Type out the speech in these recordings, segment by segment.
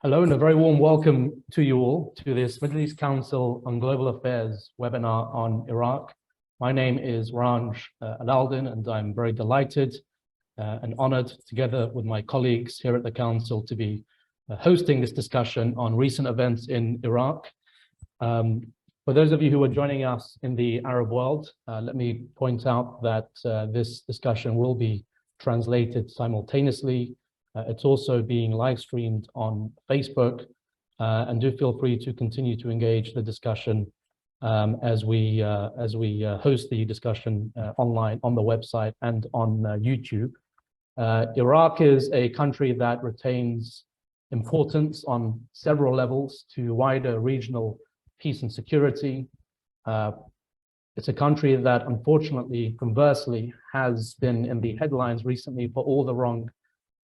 Hello and a very warm welcome to you all to this Middle East Council on Global Affairs webinar on Iraq. My name is Ranj Alaaldin, and I'm very delighted and honored, together with my colleagues here at the Council, to be hosting this discussion on recent events in Iraq. For those of you who are joining us in the Arab world, let me point out that this discussion will be translated simultaneously. It's also being live streamed on Facebook, and do feel free to continue to engage the discussion as we host the discussion online on the website and on YouTube. Iraq is a country that retains importance on several levels to wider regional peace and security. It's a country that, unfortunately, conversely, has been in the headlines recently for all the wrong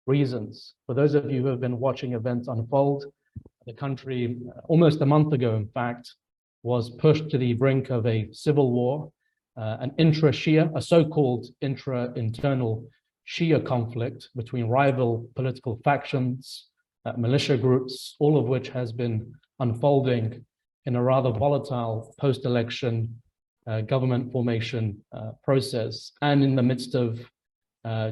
reasons. For those of you who have been watching events unfold, the country, almost a month ago, in fact, was pushed to the brink of a civil war, an intra-Shia, a so-called intra-internal Shia conflict between rival political factions, militia groups, all of which has been unfolding in a rather volatile post-election government formation process, and in the midst of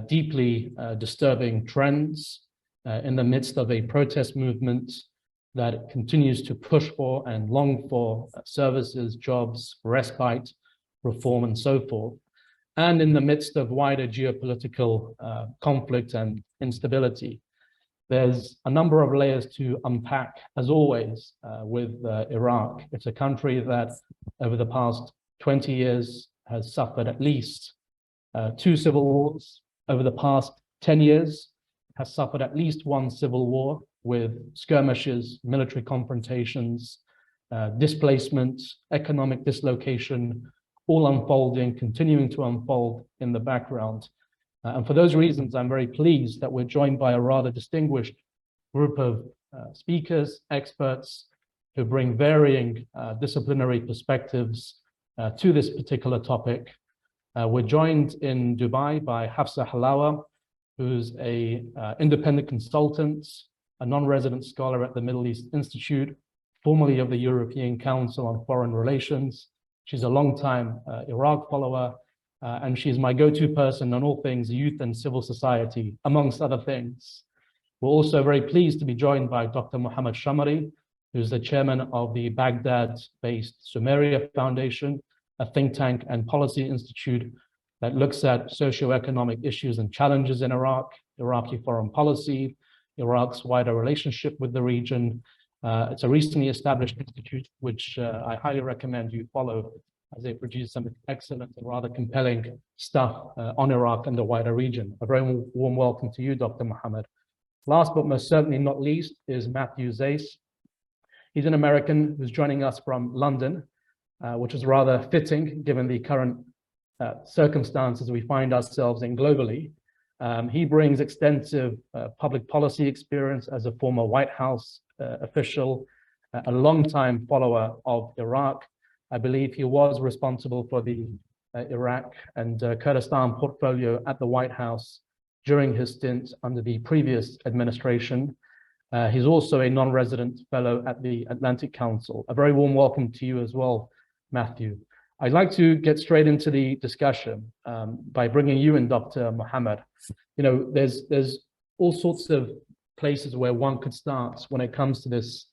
deeply disturbing trends, in the midst of a protest movement that continues to push for and long for services, jobs, respite, reform, and so forth, and in the midst of wider geopolitical conflict and instability. There's a number of layers to unpack, as always, with Iraq. It's a country that over the past 20 years has suffered at least 2 civil wars. Over the past 10 years, has suffered at least 1 civil war, with skirmishes, military confrontations, displacement, economic dislocation, all unfolding, continuing to unfold in the background. And for those reasons, I'm very pleased that we're joined by a rather distinguished group of speakers, experts, who bring varying disciplinary perspectives to this particular topic. We're joined in Dubai by Hafsa Halawa, who's an independent consultant, a non-resident scholar at the Middle East Institute, formerly of the European Council on Foreign Relations. She's a longtime Iraq follower, and she's my go-to person on all things youth and civil society, amongst other things. We're also very pleased to be joined by Dr. Mohammed Shummary, who's the chairman of the Baghdad-based SUMERIA Foundation, a think tank and policy institute that looks at socioeconomic issues and challenges in Iraq, Iraqi foreign policy, Iraq's wider relationship with the region. It's a recently established institute, which I highly recommend you follow, as they produce some excellent and rather compelling stuff on Iraq and the wider region. A very warm welcome to you, Dr. Mohammed. Last but most certainly not least is Matthew Zais. He's an American who's joining us from London, which is rather fitting given the current circumstances we find ourselves in globally. He brings extensive public policy experience as a former White House official, a longtime follower of Iraq. I believe he was responsible for the Iraq and Kurdistan portfolio at the White House during his stint under the previous administration. He's also a non-resident fellow at the Atlantic Council. A very warm welcome to you as well, Matthew. I'd like to get straight into the discussion by bringing you in, Dr. Mohammed. You know, there's all sorts of places where one could start when it comes to this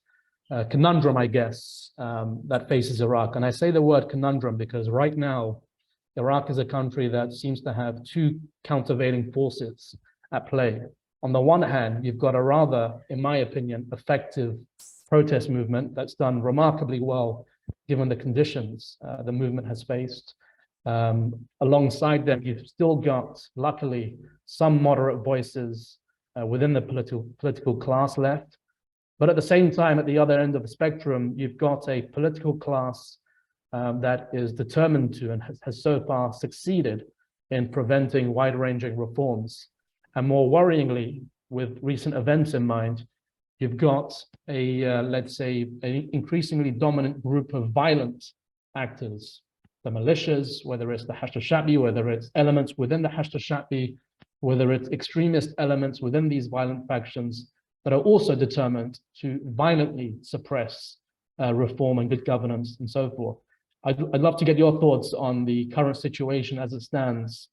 conundrum, I guess, that faces Iraq. And I say the word conundrum because right now, Iraq is a country that seems to have 2 countervailing forces at play. On the one hand, you've got a rather, in my opinion, effective protest movement that's done remarkably well given the conditions the movement has faced. Alongside them, you've still got, luckily, some moderate voices within the political class left. But at the same time, at the other end of the spectrum, you've got a political class that is determined to and has so far succeeded in preventing wide-ranging reforms. And more worryingly, with recent events in mind, you've got a, let's say, an increasingly dominant group of violent actors, the militias, whether it's the Hashd-e-Sha'bi, whether it's elements within the Hashd-e-Sha'bi, whether it's extremist elements within these violent factions, that are also determined to violently suppress reform and good governance and so forth. I'd love to get your thoughts on the current situation as it stands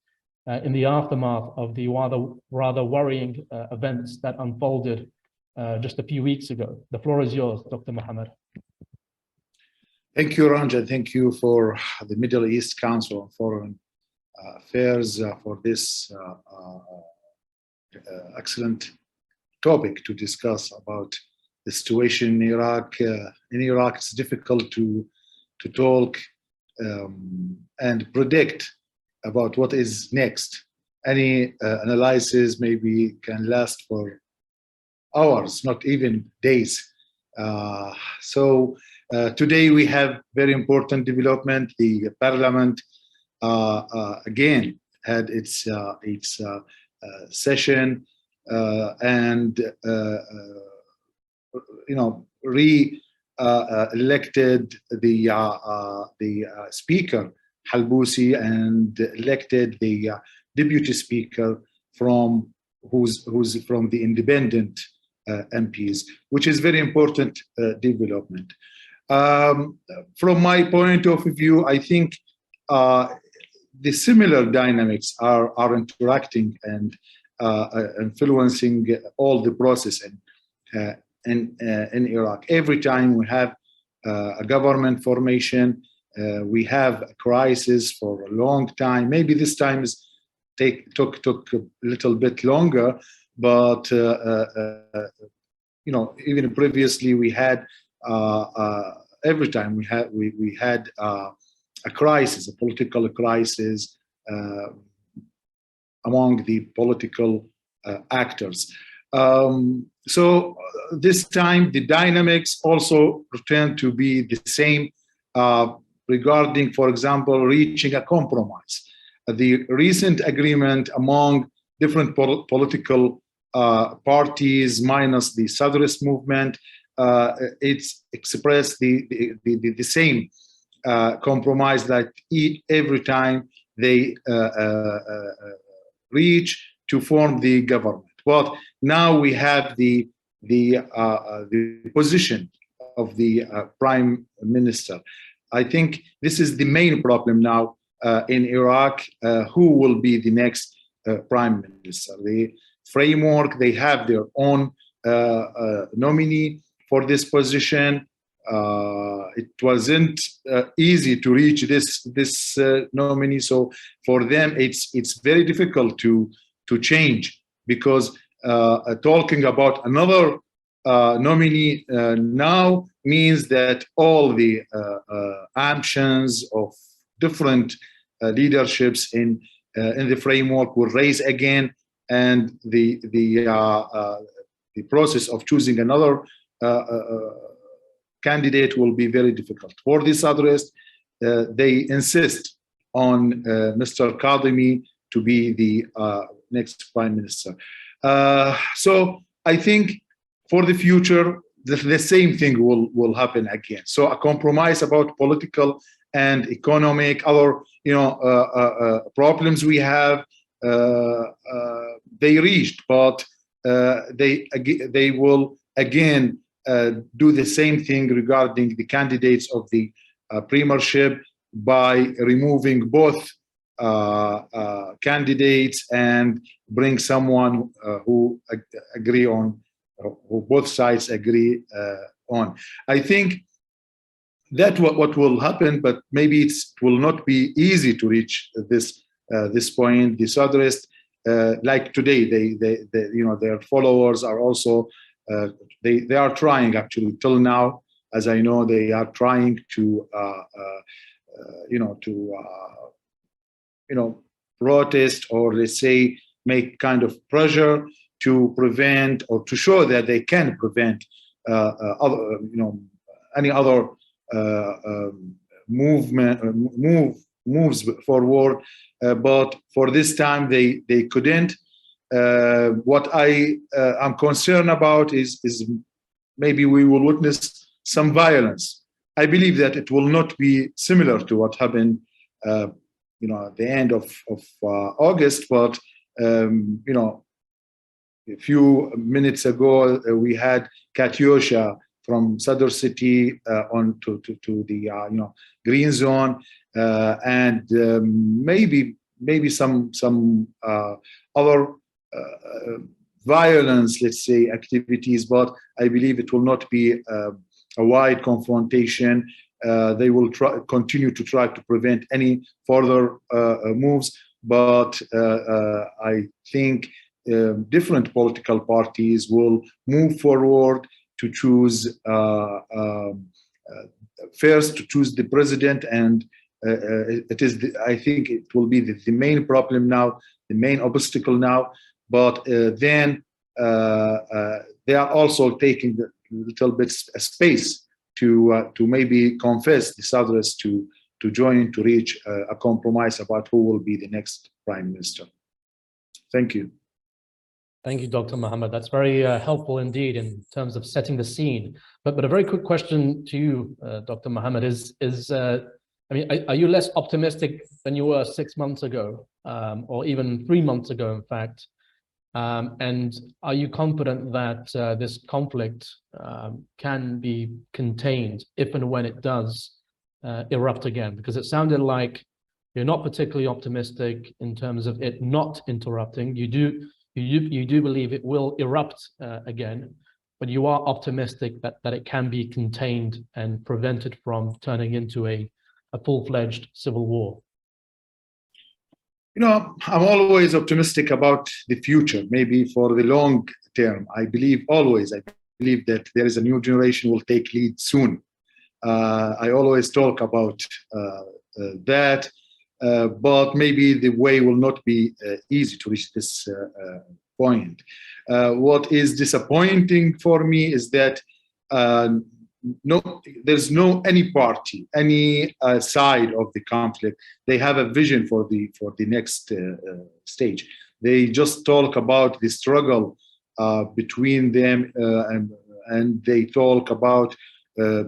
in the aftermath of the rather worrying events that unfolded just a few weeks ago. The floor is yours, Dr. Mohammed. Thank you, Ranj, and thank you for the Middle East Council on Foreign Affairs for this excellent topic to discuss about the situation in Iraq. In Iraq, it's difficult to talk and predict about what is next. Any analysis maybe can last for hours, not even days. Today we have very important development. The Parliament again had its session and elected the speaker Halbusi and elected the deputy speaker who's from the independent MPs, which is very important development. From my point of view, I think the similar dynamics are interacting and influencing all the process in Iraq. Every time we have a government formation, we have a crisis for a long time. Maybe this time took a little bit longer, but even previously we had every time we had a crisis, a political crisis among the political actors. So this time the dynamics also returned to be the same regarding, for example, reaching a compromise. The recent agreement among different political parties minus the Sadrist movement, it's expressed the same compromise that every time they reach to form the government. But now we have the position of the prime minister. I think this is the main problem now in Iraq. Who will be the next prime minister? The framework, they have their own nominee for this position. It wasn't easy to reach this nominee, so for them it's very difficult to change, because talking about another nominee now means that all the ambitions of different leaderships in the framework will raise again, and the process of choosing another candidate will be very difficult. For the Sadrist, they insist on Mr. Kadhimi to be the next prime minister. So I think for the future, the same thing will happen again. So a compromise about political and economic, other problems we have, they reached, but they will again do the same thing regarding the candidates of the premiership by removing both candidates and bring someone who agree on, who both sides agree on. I think that what will happen, but maybe it will not be easy to reach this point. The Sadrist, like today, their followers are also they are trying, actually till now, as I know, they are trying to protest, or let's say make kind of pressure to prevent, or to show that they can prevent any other moves forward, but for this time they couldn't. What I am concerned about is maybe we will witness some violence. I believe that it will not be similar to what happened at the end of August, but a few minutes ago, we had Katyusha from Sadr city on to the green zone, and maybe some other violence, let's say, activities, but I believe it will not be a wide confrontation. They will continue to try to prevent any further moves, but I think different political parties will move forward to choose first to choose the president, and it is I think it will be the main problem now, the main obstacle now. But then they are also taking a little bit space to maybe convince the Sadrs to join, to reach a compromise about who will be the next prime minister. Thank you. Thank you, Dr. Mohammed. That's very helpful indeed in terms of setting the scene. But a very quick question to you, Dr. Mohammed, is I mean, are you less optimistic than you were 6 months ago, or even 3 months ago, in fact? And are you confident that this conflict can be contained if and when it does erupt again? Because it sounded like you're not particularly optimistic in terms of it not interrupting. You do believe it will erupt again, but you are optimistic that it can be contained and prevented from turning into a full-fledged civil war. You know, I'm always optimistic about the future, maybe for the long term. I believe that there is a new generation will take lead soon. I always talk about that, but maybe the way will not be easy to reach this point. What is disappointing for me is that there's no any party, any side of the conflict. They have a vision for the next stage. They just talk about the struggle between them, and they talk about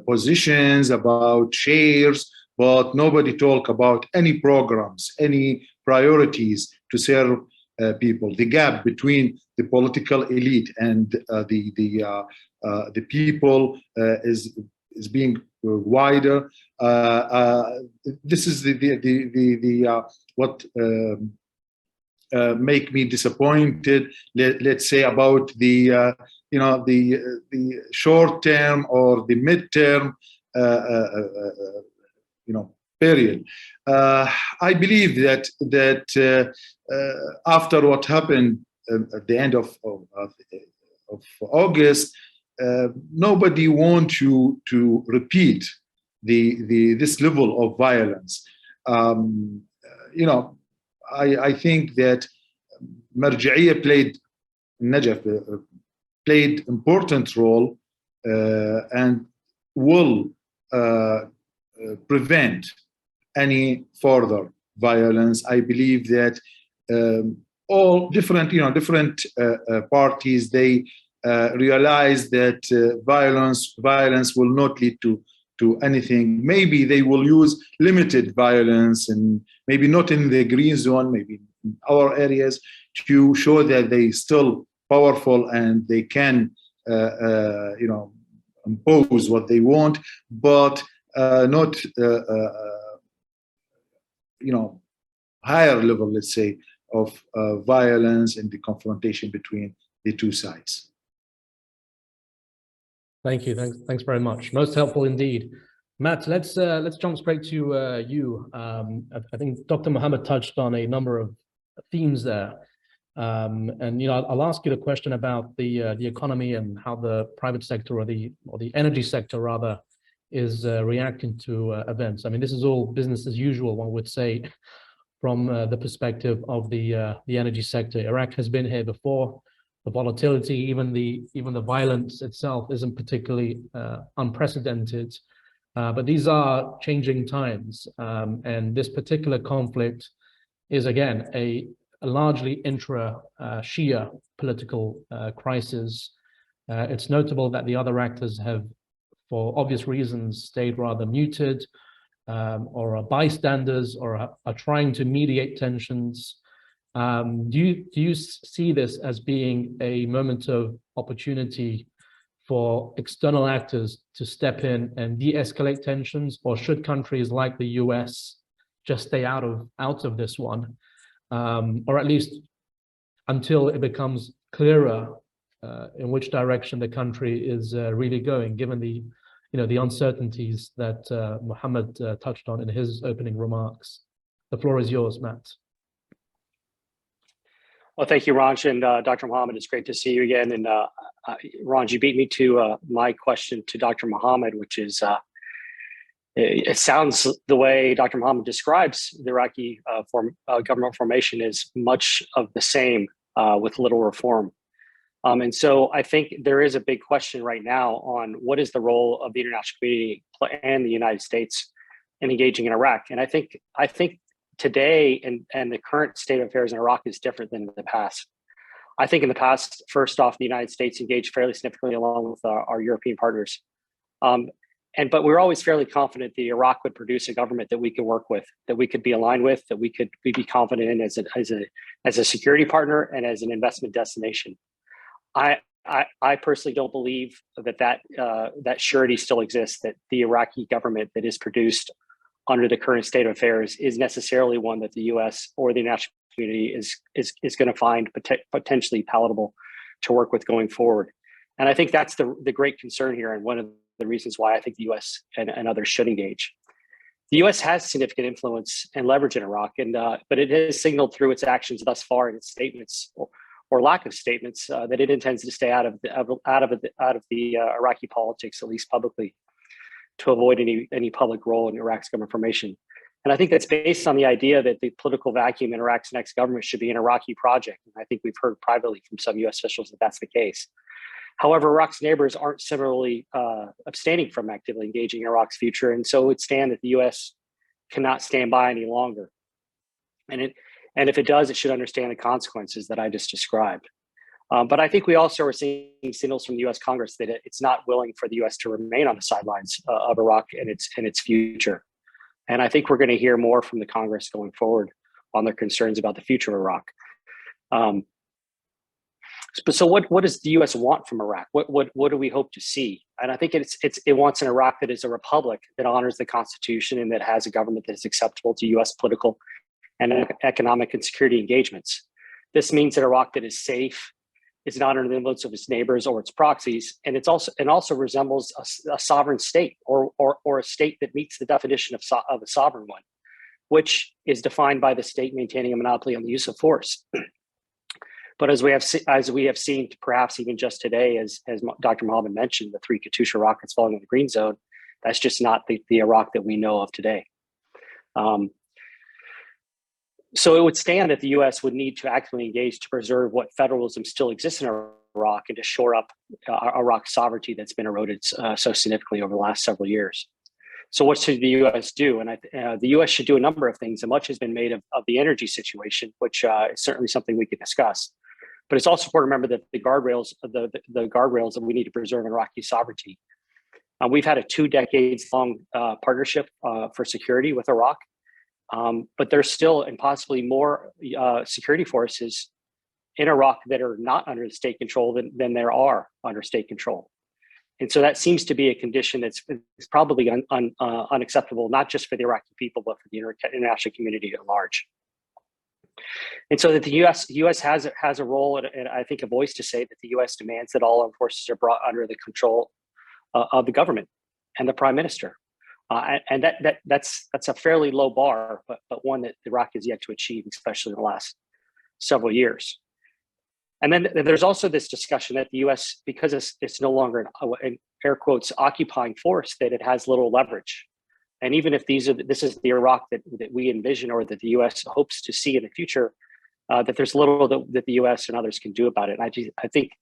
positions, about shares, but nobody talk about any programs, any priorities to serve people. The gap between the political elite and the people is being wider. This is what make me disappointed. Let's say about the short term or the mid term period. I believe that after what happened at the end of August, nobody wants to repeat this level of violence. I think that Marja'iyya played important role and will prevent any further violence. I believe that all different parties, they realize that violence will not lead to anything. Maybe they will use limited violence, and maybe not in the green zone, maybe in our areas, to show that they still powerful and they can impose what they want, but not higher level, let's say, of violence and the confrontation between the two sides. Thank you. Thanks very much. Most helpful indeed. Matt, let's jump straight to you. I think Dr. Mohammed touched on a number of themes there, and I'll ask you the question about the economy and how the private sector or the energy sector rather is reacting to events. I mean, this is all business as usual, one would say, from the perspective of the energy sector. Iraq has been here before. The volatility, even the violence itself, isn't particularly unprecedented. But these are changing times, and this particular conflict is again a largely intra-Shia political crisis. It's notable that the other actors have, for obvious reasons, stayed rather muted, or are bystanders, or are trying to mediate tensions. Do you see this as being a moment of opportunity for external actors to step in and de-escalate tensions, or should countries like the US just stay out of this one, or at least until it becomes clearer in which direction the country is really going, given the the uncertainties that Mohammed touched on in his opening remarks? The floor is yours, Matt. Well, thank you, Ranj, and Dr. Mohammed. It's great to see you again. And Ranj, you beat me to my question to Dr. Mohammed, which is, it sounds the way Dr. Mohammed describes the Iraqi government formation is much of the same with little reform. And so I think there is a big question right now on what is the role of the international community and the United States in engaging in Iraq. And I think today and the current state of affairs in Iraq is different than in the past. I think in the past, first off, the United States engaged fairly significantly along with our European partners. But we were always fairly confident that Iraq would produce a government that we could work with, that we could be aligned with, that we'd be confident in as a security partner and as an investment destination. I personally don't believe that surety still exists, that the Iraqi government that is produced under the current state of affairs is necessarily one that the U.S. or the international community is going to find potentially palatable to work with going forward. And I think that's the great concern here, and one of the reasons why I think the U.S. and others should engage. The U.S. has significant influence and leverage in Iraq, but it has signaled through its actions thus far in its statements or lack of statements that it intends to stay out of the Iraqi politics, at least publicly, to avoid any public role in Iraq's government formation. And I think that's based on the idea that the political vacuum in Iraq's next government should be an Iraqi project. And I think we've heard privately from some U.S. officials that that's the case. However, Iraq's neighbors aren't similarly abstaining from actively engaging in Iraq's future. And so it would stand that the U.S. cannot stand by any longer. And if it does, it should understand the consequences that I just described. But I think we also are seeing signals from the U.S. Congress that it's not willing for the U.S. to remain on the sidelines of Iraq and its future. And I think we're going to hear more from the Congress going forward on their concerns about the future of Iraq. So what does the U.S. want from Iraq? What do we hope to see? And I think it wants an Iraq that is a republic, that honors the Constitution, and that has a government that is acceptable to U.S. political and economic and security engagements. This means that Iraq that is safe, is not under the influence of its neighbors or its proxies, and also resembles a sovereign state or a state that meets the definition of a sovereign one, which is defined by the state maintaining a monopoly on the use of force. But as we have seen, perhaps even just today, as Dr. Mohammed mentioned, the 3 Katyusha rockets falling in the green zone, that's just not the Iraq that we know of today. So it would stand that the U.S. would need to actively engage to preserve what federalism still exists in Iraq and to shore up Iraq's sovereignty that's been eroded so significantly over the last several years. So what should the U.S. do? And the U.S. should do a number of things, and much has been made of the energy situation, which is certainly something we could discuss. But it's also important to remember that the guardrails that we need to preserve Iraqi sovereignty. We've had a 2 decades long partnership for security with Iraq. But there's still and possibly more security forces in Iraq that are not under the state control than there are under state control. And so that seems to be a condition that's probably unacceptable, not just for the Iraqi people, but for the international community at large. And so that the U.S. has a role and I think a voice to say that the U.S. demands that all armed forces are brought under the control of the government and the prime minister. And that's a fairly low bar, but one that Iraq has yet to achieve, especially in the last several years. And then there's also this discussion that the U.S., because it's no longer an air quotes occupying force, that it has little leverage. And even if this is the Iraq that we envision or that the U.S. hopes to see in the future, that there's little that the U.S. and others can do about it. And I think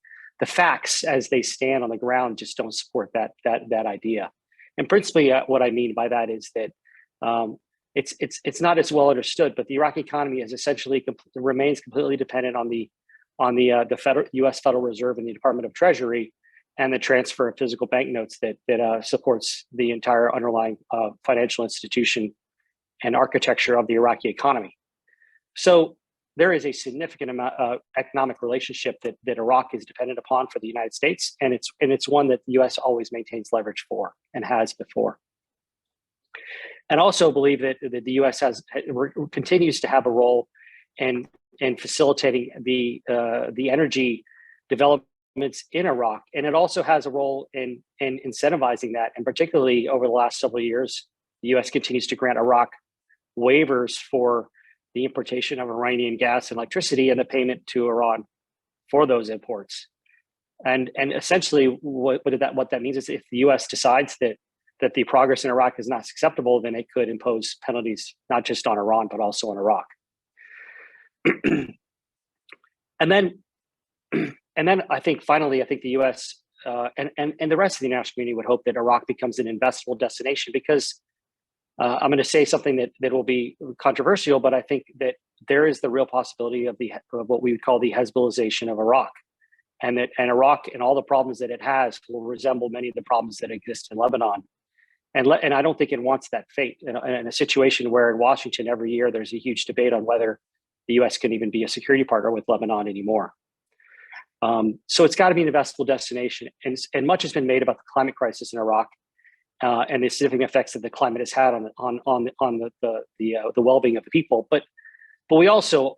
the facts as they stand on the ground just don't support that idea. And principally, what I mean by that is that it's not as well understood, but the Iraqi economy is essentially remains completely dependent on the U.S. Federal Reserve and the Department of Treasury, and the transfer of physical banknotes that supports the entire underlying financial institution and architecture of the Iraqi economy. So there is a significant amount of economic relationship that Iraq is dependent upon for the United States, and it's one that the U.S. always maintains leverage for and has before. And also believe that the U.S. continues to have a role in facilitating the energy developments in Iraq, and it also has a role in incentivizing that. And particularly over the last several years, the U.S. continues to grant Iraq waivers for the importation of Iranian gas and electricity and the payment to Iran for those imports. And essentially what that means is if the US decides that the progress in Iraq is not acceptable, then it could impose penalties, not just on Iran, but also on Iraq. and then I think finally, I think the US and the rest of the international community would hope that Iraq becomes an investable destination, because I'm going to say something that will be controversial, but I think that there is the real possibility of what we would call the Hezbollahization of Iraq, and Iraq and all the problems that it has will resemble many of the problems that exist in Lebanon. And I don't think it wants that fate in a situation where in Washington every year there's a huge debate on whether the U.S. can even be a security partner with Lebanon anymore. So it's got to be an investable destination, and much has been made about the climate crisis in Iraq. And the significant effects that the climate has had on the well-being of the people, but we also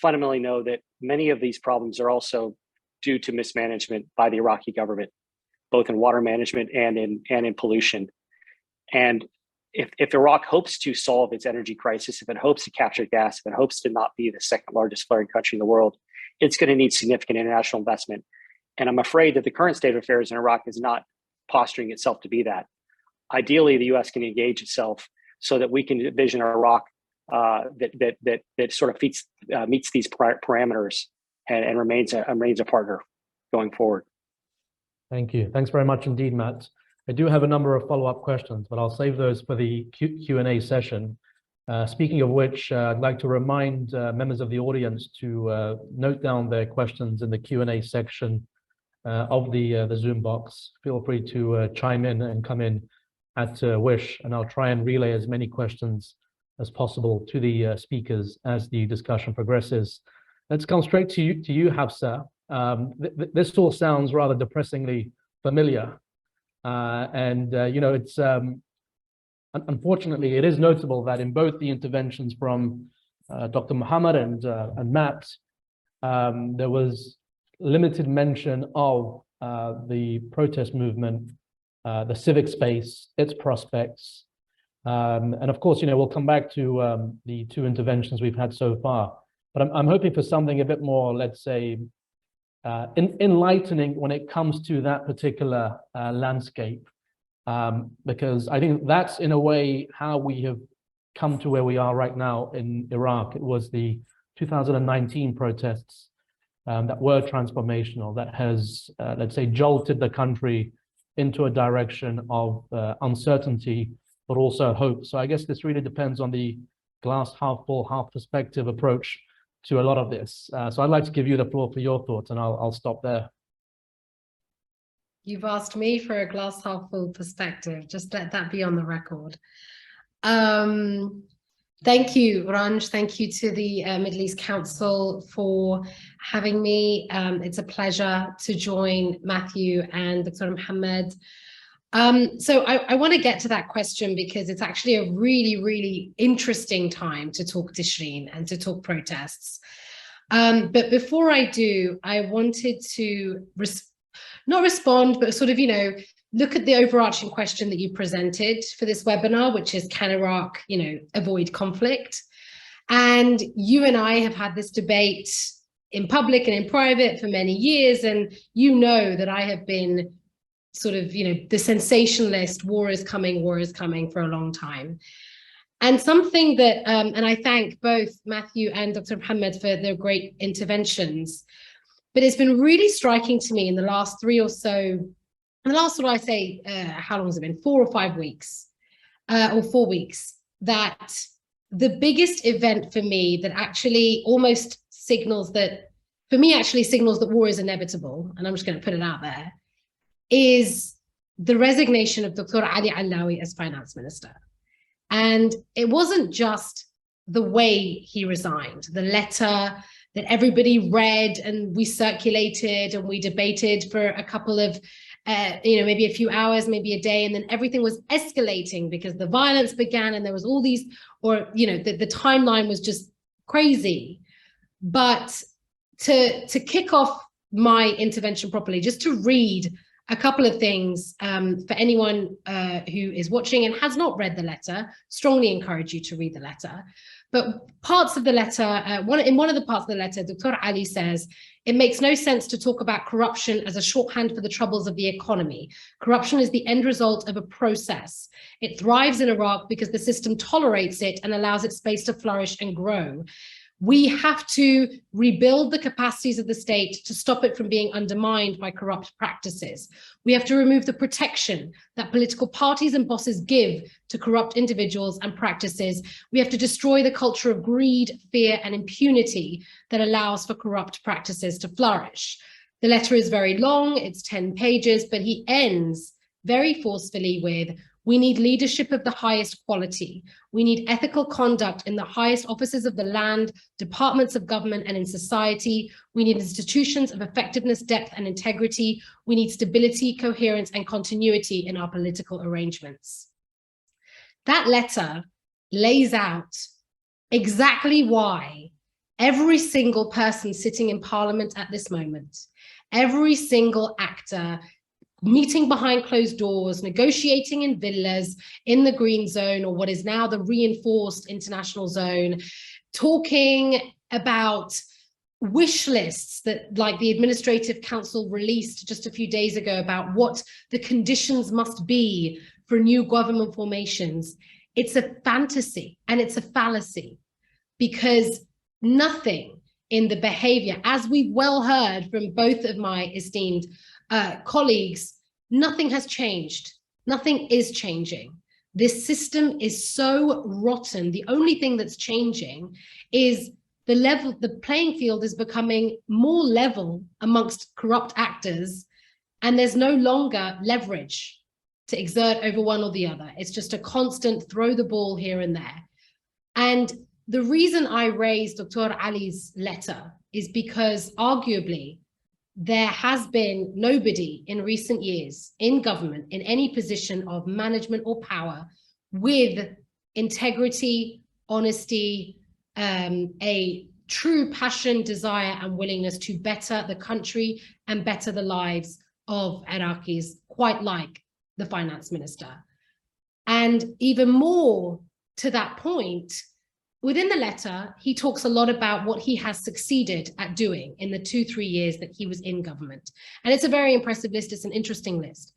fundamentally know that many of these problems are also due to mismanagement by the Iraqi government, both in water management and in pollution. And if Iraq hopes to solve its energy crisis, if it hopes to capture gas, if it hopes to not be the second largest flaring country in the world, it's going to need significant international investment. And I'm afraid that the current state of affairs in Iraq is not posturing itself to be that. Ideally, the U.S. can engage itself so that we can envision Iraq that sort of meets these parameters and remains a partner going forward. Thank you. Thanks very much indeed, Matt. I do have a number of follow-up questions, but I'll save those for the Q&A session. Speaking of which, I'd like to remind members of the audience to note down their questions in the Q&A section of the Zoom box. Feel free to chime in and come in at wish, and I'll try and relay as many questions as possible to the speakers as the discussion progresses. Let's come straight to you, Hafsa. This all sounds rather depressingly familiar, and you know, it's unfortunately it is notable that in both the interventions from Dr. Mohammed and Matt, there was limited mention of the protest movement, the civic space, its prospects, and of course, you know, we'll come back to the two interventions we've had so far. But I'm hoping for something a bit more, let's say, enlightening when it comes to that particular landscape, because I think that's in a way how we have come to where we are right now in Iraq. It was the 2019 protests that were transformational, that has, let's say, jolted the country into a direction of uncertainty, but also hope. So I guess this really depends on the glass half full, half perspective approach to a lot of this. So I'd like to give you the floor for your thoughts, and I'll stop there. You've asked me for a glass half full perspective. Just let that be on the record. Thank you, Ranj. Thank you to the Middle East Council for having me. It's a pleasure to join Matthew and Dr. Mohammed. So I want to get to that question because it's actually a really, really interesting time to talk Tishreen and to talk protests. But before I do, I wanted to not respond, but sort of, you know, look at the overarching question that you presented for this webinar, which is, can Iraq, you know, avoid conflict? And you and I have had this debate in public and in private for many years. And you know that I have been sort of, you know, the sensationalist, war is coming for a long time. And something that, and I thank both Matthew and Dr. Mohammed for their great interventions, but it's been really striking to me in the last 3 or so, in the last, what I say, how long has it been? 4 or 5 weeks, or 4 weeks, that the biggest event for me that actually almost signals that, for me actually signals that war is inevitable, and I'm just going to put it out there, is the resignation of Dr. Ali Alawi as finance minister. And it wasn't just the way he resigned, the letter that everybody read and we circulated and we debated for a couple of, maybe a few hours, maybe a day, and then everything was escalating because the violence began and there was all these, the timeline was just crazy. But to kick off my intervention properly, just to read a couple of things for anyone who is watching and has not read the letter, strongly encourage you to read the letter. But parts of the letter, in one of the parts of the letter, Dr. Ali says, it makes no sense to talk about corruption as a shorthand for the troubles of the economy. Corruption is the end result of a process. It thrives in Iraq because the system tolerates it and allows it space to flourish and grow. We have to rebuild the capacities of the state to stop it from being undermined by corrupt practices. We have to remove the protection that political parties and bosses give to corrupt individuals and practices. We have to destroy the culture of greed, fear, and impunity that allows for corrupt practices to flourish. The letter is very long, it's 10 pages, but he ends very forcefully with, we need leadership of the highest quality. We need ethical conduct in the highest offices of the land, departments of government, and in society. We need institutions of effectiveness, depth, and integrity. We need stability, coherence, and continuity in our political arrangements. That letter lays out exactly why every single person sitting in Parliament at this moment, every single actor meeting behind closed doors, negotiating in villas in the green zone, or what is now the reinforced international zone, talking about wish lists that, like the Administrative Council released just a few days ago, about what the conditions must be for new government formations. It's a fantasy and it's a fallacy, because nothing in the behavior, as we've well heard from both of my esteemed colleagues, nothing has changed. Nothing is changing. This system is so rotten. The only thing that's changing is the playing field is becoming more level amongst corrupt actors, and there's no longer leverage to exert over one or the other. It's just a constant throw the ball here and there. And the reason I raised Dr. Ali's letter is because arguably there has been nobody in recent years in government in any position of management or power with integrity, honesty, a true passion, desire, and willingness to better the country and better the lives of Iraqis, quite like the finance minister. And even more to that point, within the letter, he talks a lot about what he has succeeded at doing in the 2-3 years that he was in government. And it's a very impressive list, it's an interesting list.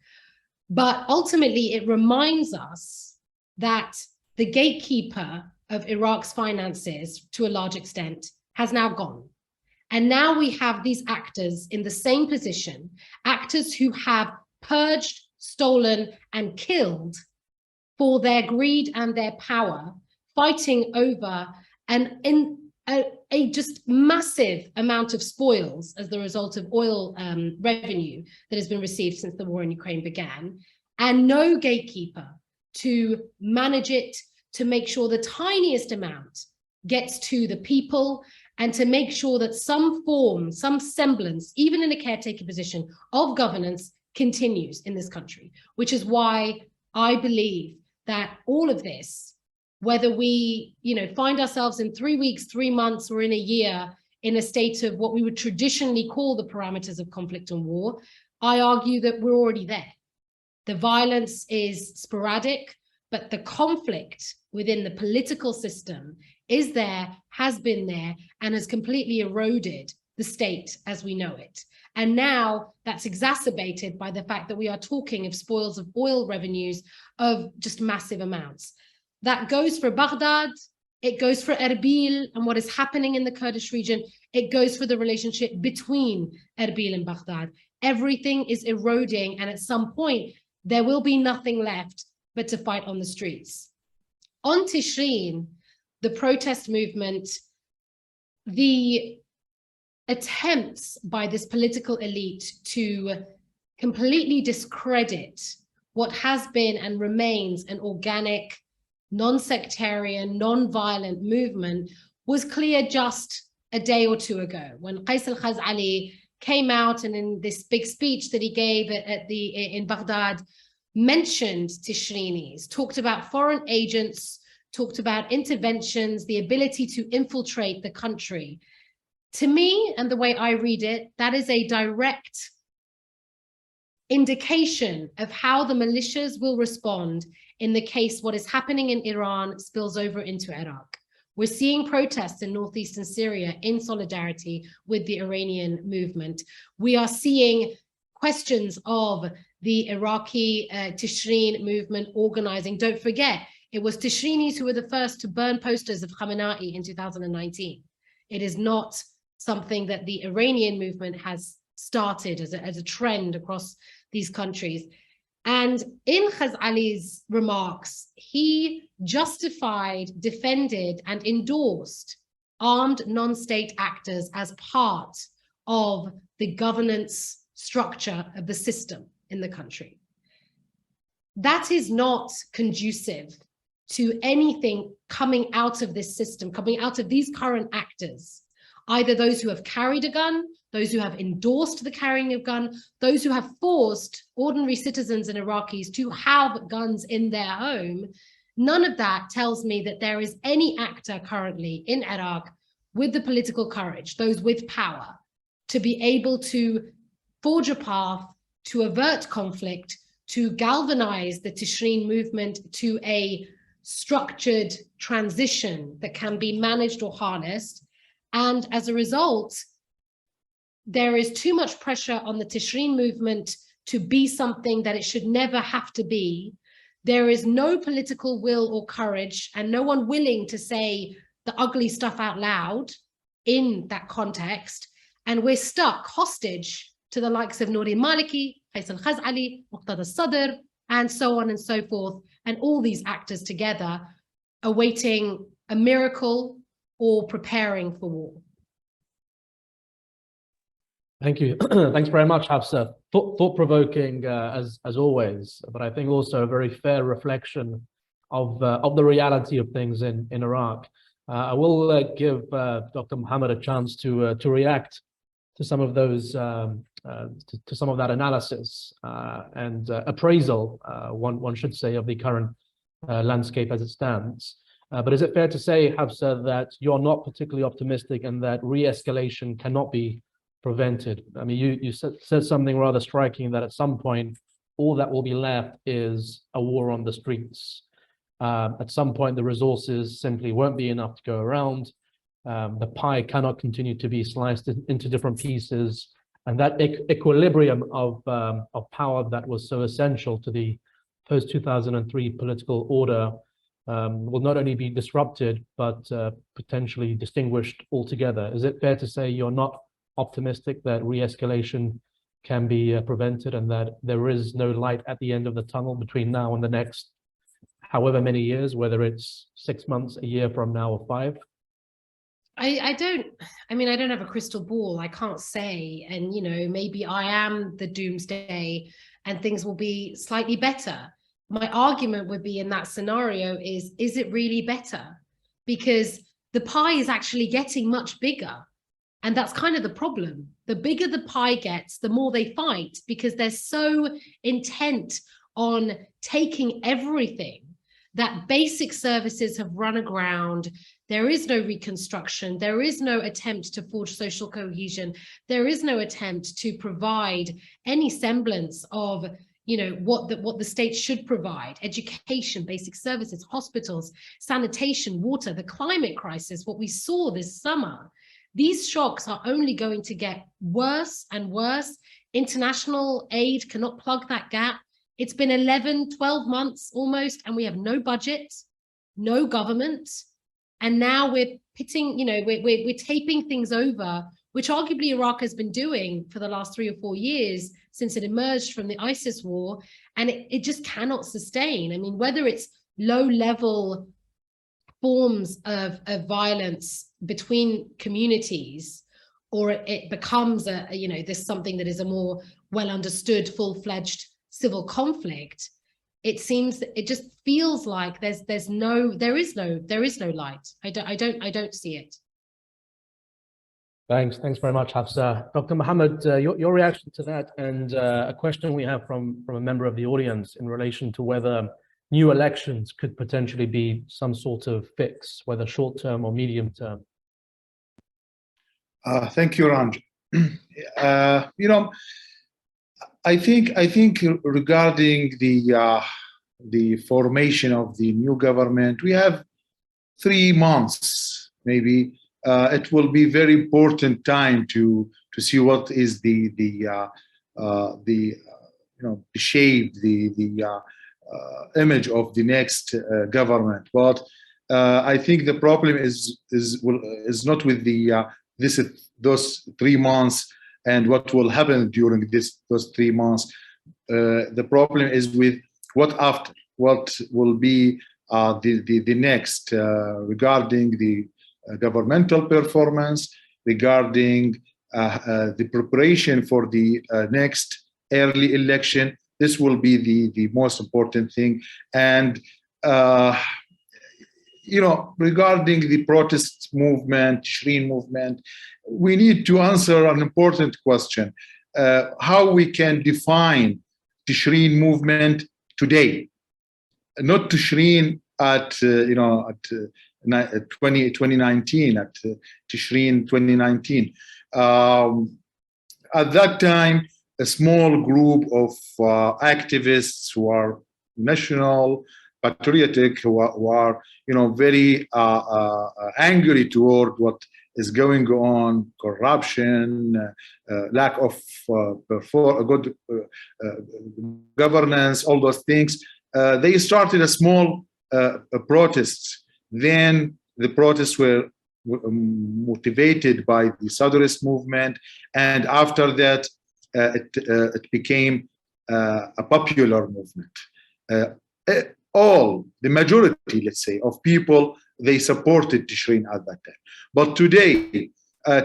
But ultimately, it reminds us that the gatekeeper of Iraq's finances, to a large extent, has now gone. And now we have these actors in the same position, actors who have purged, stolen, and killed for their greed and their power, fighting over a just massive amount of spoils as the result of oil revenue that has been received since the war in Ukraine began, and no gatekeeper to manage it, to make sure the tiniest amount gets to the people, and to make sure that some form, some semblance, even in a caretaker position of governance, continues in this country, which is why I believe that all of this, whether we find ourselves in 3 weeks, 3 months, or in a year in a state of what we would traditionally call the parameters of conflict and war, I argue that we're already there. The violence is sporadic, but the conflict within the political system is there, has been there, and has completely eroded the state as we know it. And now that's exacerbated by the fact that we are talking of spoils of oil revenues of just massive amounts. That goes for Baghdad, it goes for Erbil and what is happening in the Kurdish region, it goes for the relationship between Erbil and Baghdad. Everything is eroding, and at some point, there will be nothing left but to fight on the streets. On Tishreen, the protest movement, the attempts by this political elite to completely discredit what has been and remains an organic non-sectarian, non-violent movement was clear just a day or two ago when Qais al-Khazali came out and in this big speech that he gave in Baghdad mentioned Tishrinis, talked about foreign agents, talked about interventions, the ability to infiltrate the country. To me, and the way I read it, that is a direct indication of how the militias will respond in the case what is happening in Iran spills over into Iraq. We're seeing protests in northeastern Syria in solidarity with the Iranian movement. We are seeing questions of the Iraqi Tishreen movement organizing. Don't forget, it was Tishrinis who were the first to burn posters of Khamenei in 2019. It is not something that the Iranian movement has started as a trend across these countries. And in Khazali's remarks, he justified, defended, and endorsed armed non-state actors as part of the governance structure of the system in the country. That is not conducive to anything coming out of this system, coming out of these current actors, either those who have carried a gun, those who have endorsed the carrying of gun, those who have forced ordinary citizens and Iraqis to have guns in their home. None of that tells me that there is any actor currently in Iraq with the political courage, those with power, to be able to forge a path to avert conflict, to galvanize the Tishreen movement to a structured transition that can be managed or harnessed. And as a result, there is too much pressure on the Tishreen movement to be something that it should never have to be. There is no political will or courage and no one willing to say the ugly stuff out loud in that context. And we're stuck hostage to the likes of Nouri Maliki, Qais al-Khazali, Muqtada al-Sadr, and so on and so forth, and all these actors together awaiting a miracle or preparing for war. Thank you. Thanks very much, Hafsa. Thought-provoking as always, but I think also a very fair reflection of the reality of things in Iraq. I will give Dr. Mohammed a chance to react to some of those to some of that analysis and appraisal, one should say, of the current landscape as it stands. But is it fair to say, Hafsa, that you're not particularly optimistic and that re-escalation cannot be prevented? I mean, you said something rather striking, that at some point, all that will be left is a war on the streets. At some point, the resources simply won't be enough to go around. The pie cannot continue to be sliced into different pieces. And that equilibrium of power that was so essential to the post-2003 political order will not only be disrupted, but potentially distinguished altogether. Is it fair to say you're not optimistic that re-escalation can be prevented and that there is no light at the end of the tunnel between now and the next however many years, whether it's 6 months, a year from now, or 5? I don't have a crystal ball. I can't say, and maybe I am the doomsday and things will be slightly better. My argument would be in that scenario is it really better? Because the pie is actually getting much bigger. And that's kind of the problem. The bigger the pie gets, the more they fight, because they're so intent on taking everything that basic services have run aground. There is no reconstruction. There is no attempt to forge social cohesion. There is no attempt to provide any semblance of what the state should provide: education, basic services, hospitals, sanitation, water, the climate crisis, what we saw this summer. These shocks are only going to get worse and worse. International aid cannot plug that gap. It's been 11, 12 months almost, and we have no budget, no government. And now we're pitting, we're taping things over, which arguably Iraq has been doing for the last 3 or 4 years since it emerged from the ISIS war, and it just cannot sustain. I mean, whether it's low-level forms of violence between communities, or it becomes this something that is a more well-understood, full-fledged civil conflict, it seems, it just feels like there is no light. I don't see it. Thanks very much, Hafsa. Dr. Mohammed, your reaction to that, and a question we have from a member of the audience in relation to whether new elections could potentially be some sort of fix, whether short-term or medium-term. Thank you, Ranj. I think regarding the formation of the new government, we have 3 months, maybe. It will be very important time to see what is the shape, the image of the next government. But I think the problem is not with those 3 months and what will happen during those 3 months. The problem is with what after, what will be the next regarding the governmental performance, regarding the preparation for the next early election. This will be the most important thing. And regarding the protest movement, Tishreen movement, we need to answer an important question: how we can define Tishreen movement today, not Tishreen at 2019, at Tishreen 2019. At that time, a small group of activists who are national, patriotic, who are very angry toward what is going on, corruption, lack of good governance, all those things. They started a small protest. Then the protests were motivated by the Southernist movement, and after that, it became a popular movement. The majority, let's say, of people, they supported Tishreen at that time. But today,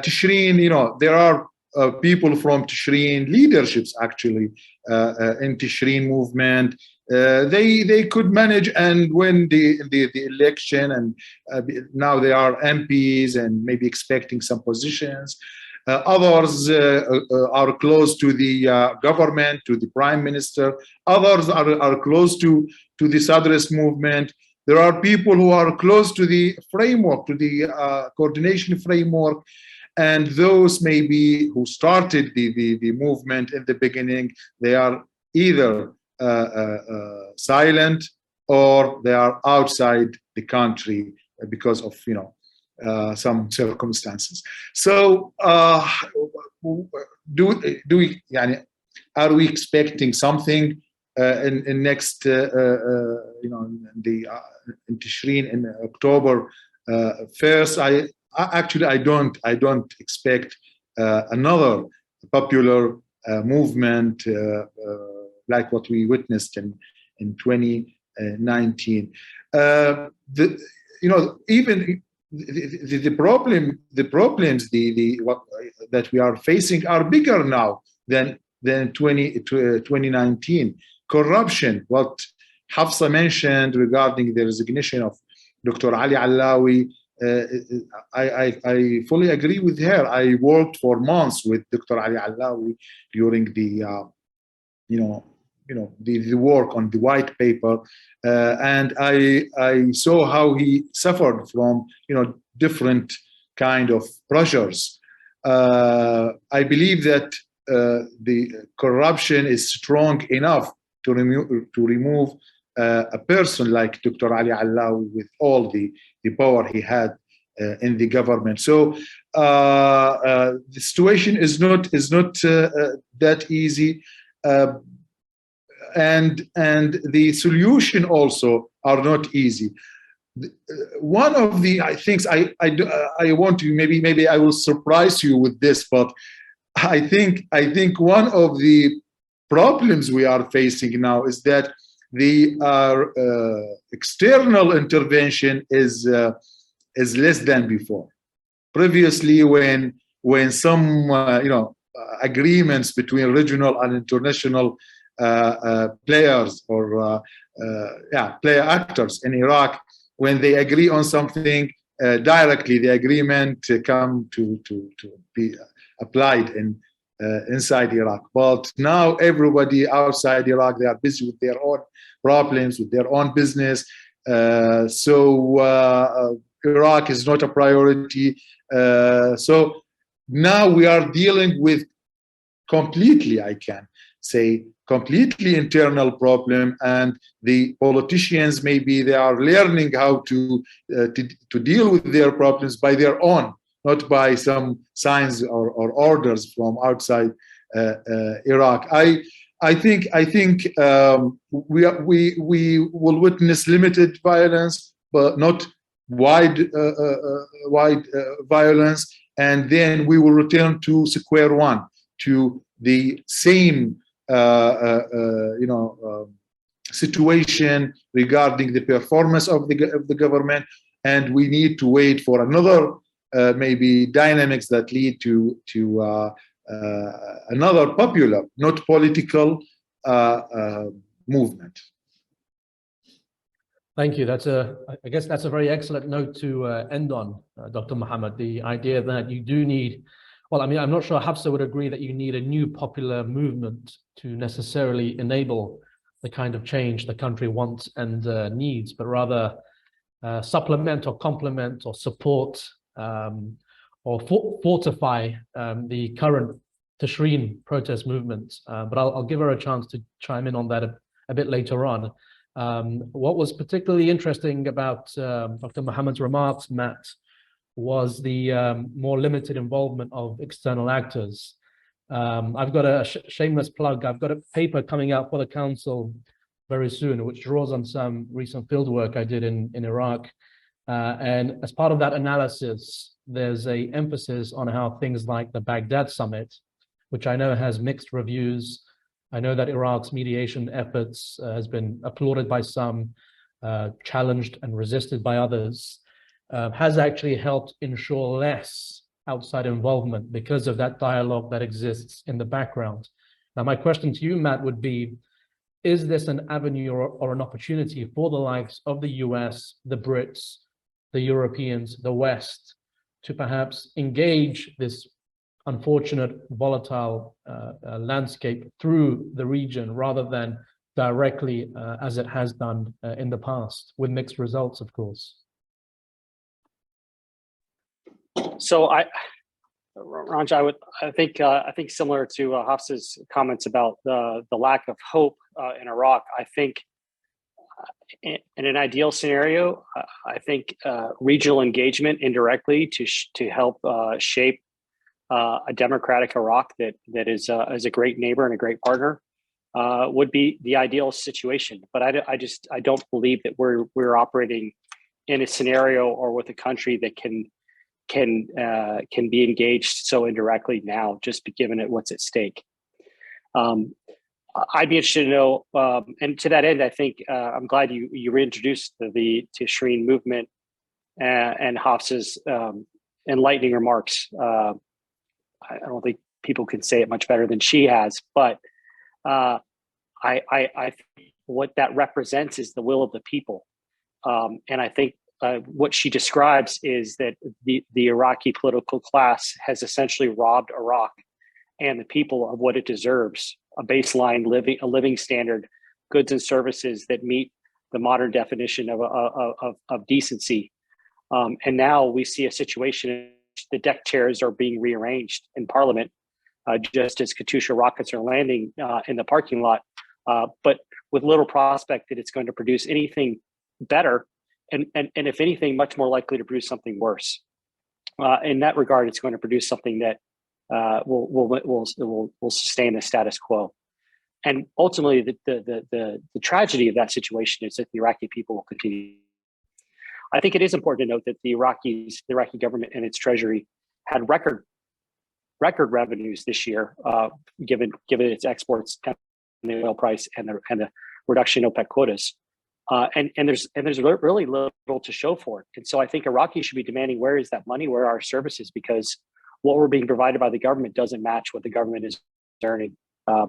Tishreen, there are people from Tishreen leaderships actually in Tishreen movement. They could manage and win the election, and now they are MPs and maybe expecting some positions. Others are close to the government, to the prime minister. Others are close to the Southernist movement. There are people who are close to the framework, to the coordination framework. And those maybe who started the movement in the beginning, they are either silent or they are outside the country because of some circumstances. So are we expecting something in next in Tishreen in October 1st? I don't expect another popular movement like what we witnessed in 2019. Even the problems that we are facing are bigger now than 2019. Corruption, what Hafsa mentioned regarding the resignation of Dr. Ali Alawi, I fully agree with her. I worked for months with Dr. Ali Alawi during the the work on the white paper, and I saw how he suffered from different kind of pressures. I believe that the corruption is strong enough to remove a person like Dr. Ali Alawi with all the power he had in the government. So the situation is not that easy, and the solution also are not easy. One of the things I want to maybe I will surprise you with this, but I think one of the problems we are facing now is that the external intervention is less than before. Previously, when some agreements between regional and international players or player actors in Iraq, when they agree on something, directly the agreement come to be applied inside Iraq. But now everybody outside Iraq, they are busy with their own problems, with their own business. So Iraq is not a priority. So now we are dealing with completely, I can say, completely internal problem, and the politicians, maybe they are learning how to deal with their problems by their own, not by some signs or orders from outside Iraq. I think we will witness limited violence, but not wide violence, and then we will return to square one, to the same situation regarding the performance of the government, and we need to wait for another maybe dynamics that lead to another popular, not political movement. Thank you. I guess that's a very excellent note to end on, Dr. Mohammed. The idea that you do need, well, I mean, I'm not sure Hafsa would agree that you need a new popular movement to necessarily enable the kind of change the country wants and needs, but rather supplement or complement or support or fortify the current Tashreen protest movement. But I'll give her a chance to chime in on that a bit later on. What was particularly interesting about Dr. Mohammed's remarks, Matt, was the more limited involvement of external actors. I've got a shameless plug. I've got a paper coming out for the council very soon, which draws on some recent field work I did in Iraq. And as part of that analysis, there's an emphasis on how things like the Baghdad summit, which I know has mixed reviews. I know that Iraq's mediation efforts has been applauded by some, challenged and resisted by others. Has actually helped ensure less outside involvement because of that dialogue that exists in the background. Now, my question to you, Matt, would be, is this an avenue or an opportunity for the likes of the US, the Brits, the Europeans, the West, to perhaps engage this unfortunate, volatile landscape through the region rather than directly as it has done in the past, with mixed results, of course? So Ranj, I think similar to Hafsa's comments about the lack of hope in Iraq. I think in an ideal scenario, I think regional engagement indirectly to help shape a democratic Iraq that is a great neighbor and a great partner would be the ideal situation. But I don't believe that we're operating in a scenario or with a country that can be engaged so indirectly now, just given it what's at stake. I'd be interested to know, and to that end, I think I'm glad you reintroduced the Tashreen movement and Hafsa's enlightening remarks. I don't think people can say it much better than she has, but I think what that represents is the will of the people, and I think. What she describes is that the Iraqi political class has essentially robbed Iraq and the people of what it deserves: a baseline living standard, goods and services that meet the modern definition of decency. And now we see a situation in which the deck chairs are being rearranged in Parliament, just as Katyusha rockets are landing in the parking lot, but with little prospect that it's going to produce anything better. And if anything, much more likely to produce something worse. In that regard, it's going to produce something that will sustain the status quo. And ultimately, the tragedy of that situation is that the Iraqi people will continue. I think it is important to note that the Iraqi government and its treasury had record revenues this year, given its exports and the oil price and the reduction in OPEC quotas. And there's really little to show for it. And so I think Iraqis should be demanding, where is that money? Where are our services? Because what we're being provided by the government doesn't match what the government is earning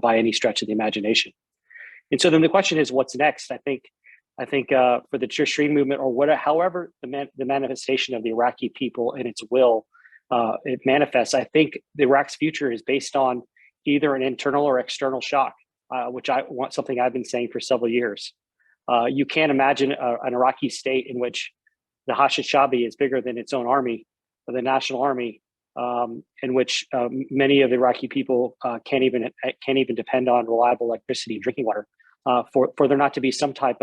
by any stretch of the imagination. And so then the question is, what's next? I think for the Tirsheen movement, or whatever, however the manifestation of the Iraqi people and its will it manifests, I think the Iraq's future is based on either an internal or external shock, which I want something I've been saying for several years. You can't imagine an Iraqi state in which the Hashid-Shabi is bigger than its own army, the national army, in which many of the Iraqi people can't even depend on reliable electricity and drinking water, for there not to be some type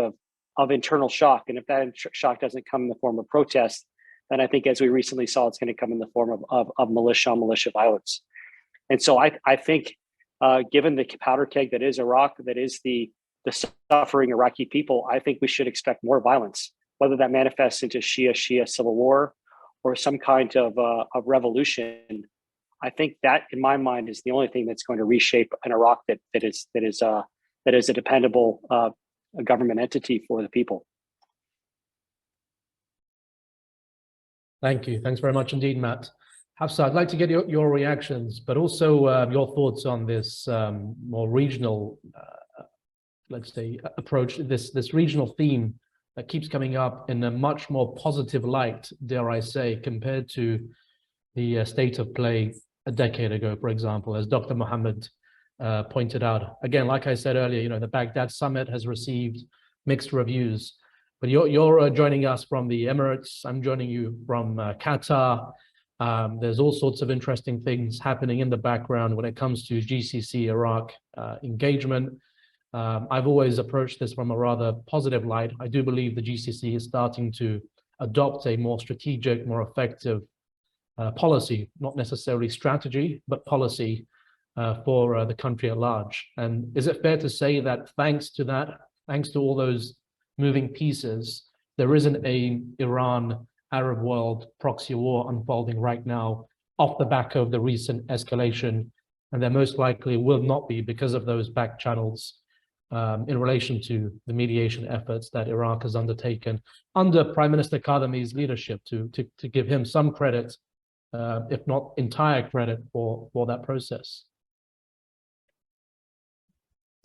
of internal shock. And if that shock doesn't come in the form of protest, then I think, as we recently saw, it's going to come in the form of militia violence. And so I think, given the powder keg that is Iraq, that is the suffering Iraqi people, I think we should expect more violence, whether that manifests into Shia civil war or some kind of revolution. I think that, in my mind, is the only thing that's going to reshape an Iraq that is a dependable government entity for the people. Thank you. Thanks very much indeed, Matt. Hafsa, I'd like to get your reactions, but also your thoughts on this more regional, let's say, approach, this regional theme that keeps coming up in a much more positive light, dare I say, compared to the state of play a decade ago, for example, as Dr. Mohammed pointed out. Again, like I said earlier, the Baghdad summit has received mixed reviews, but you're joining us from the Emirates. I'm joining you from Qatar. There's all sorts of interesting things happening in the background when it comes to GCC Iraq engagement. I've always approached this from a rather positive light. I do believe the GCC is starting to adopt a more strategic, more effective policy, not necessarily strategy, but policy for the country at large. And is it fair to say that thanks to that, thanks to all those moving pieces, there isn't a Iran-Arab world proxy war unfolding right now off the back of the recent escalation, and there most likely will not be because of those back channels in relation to the mediation efforts that Iraq has undertaken under Prime Minister Kadhimi's leadership, to give him some credit, if not entire credit, for that process.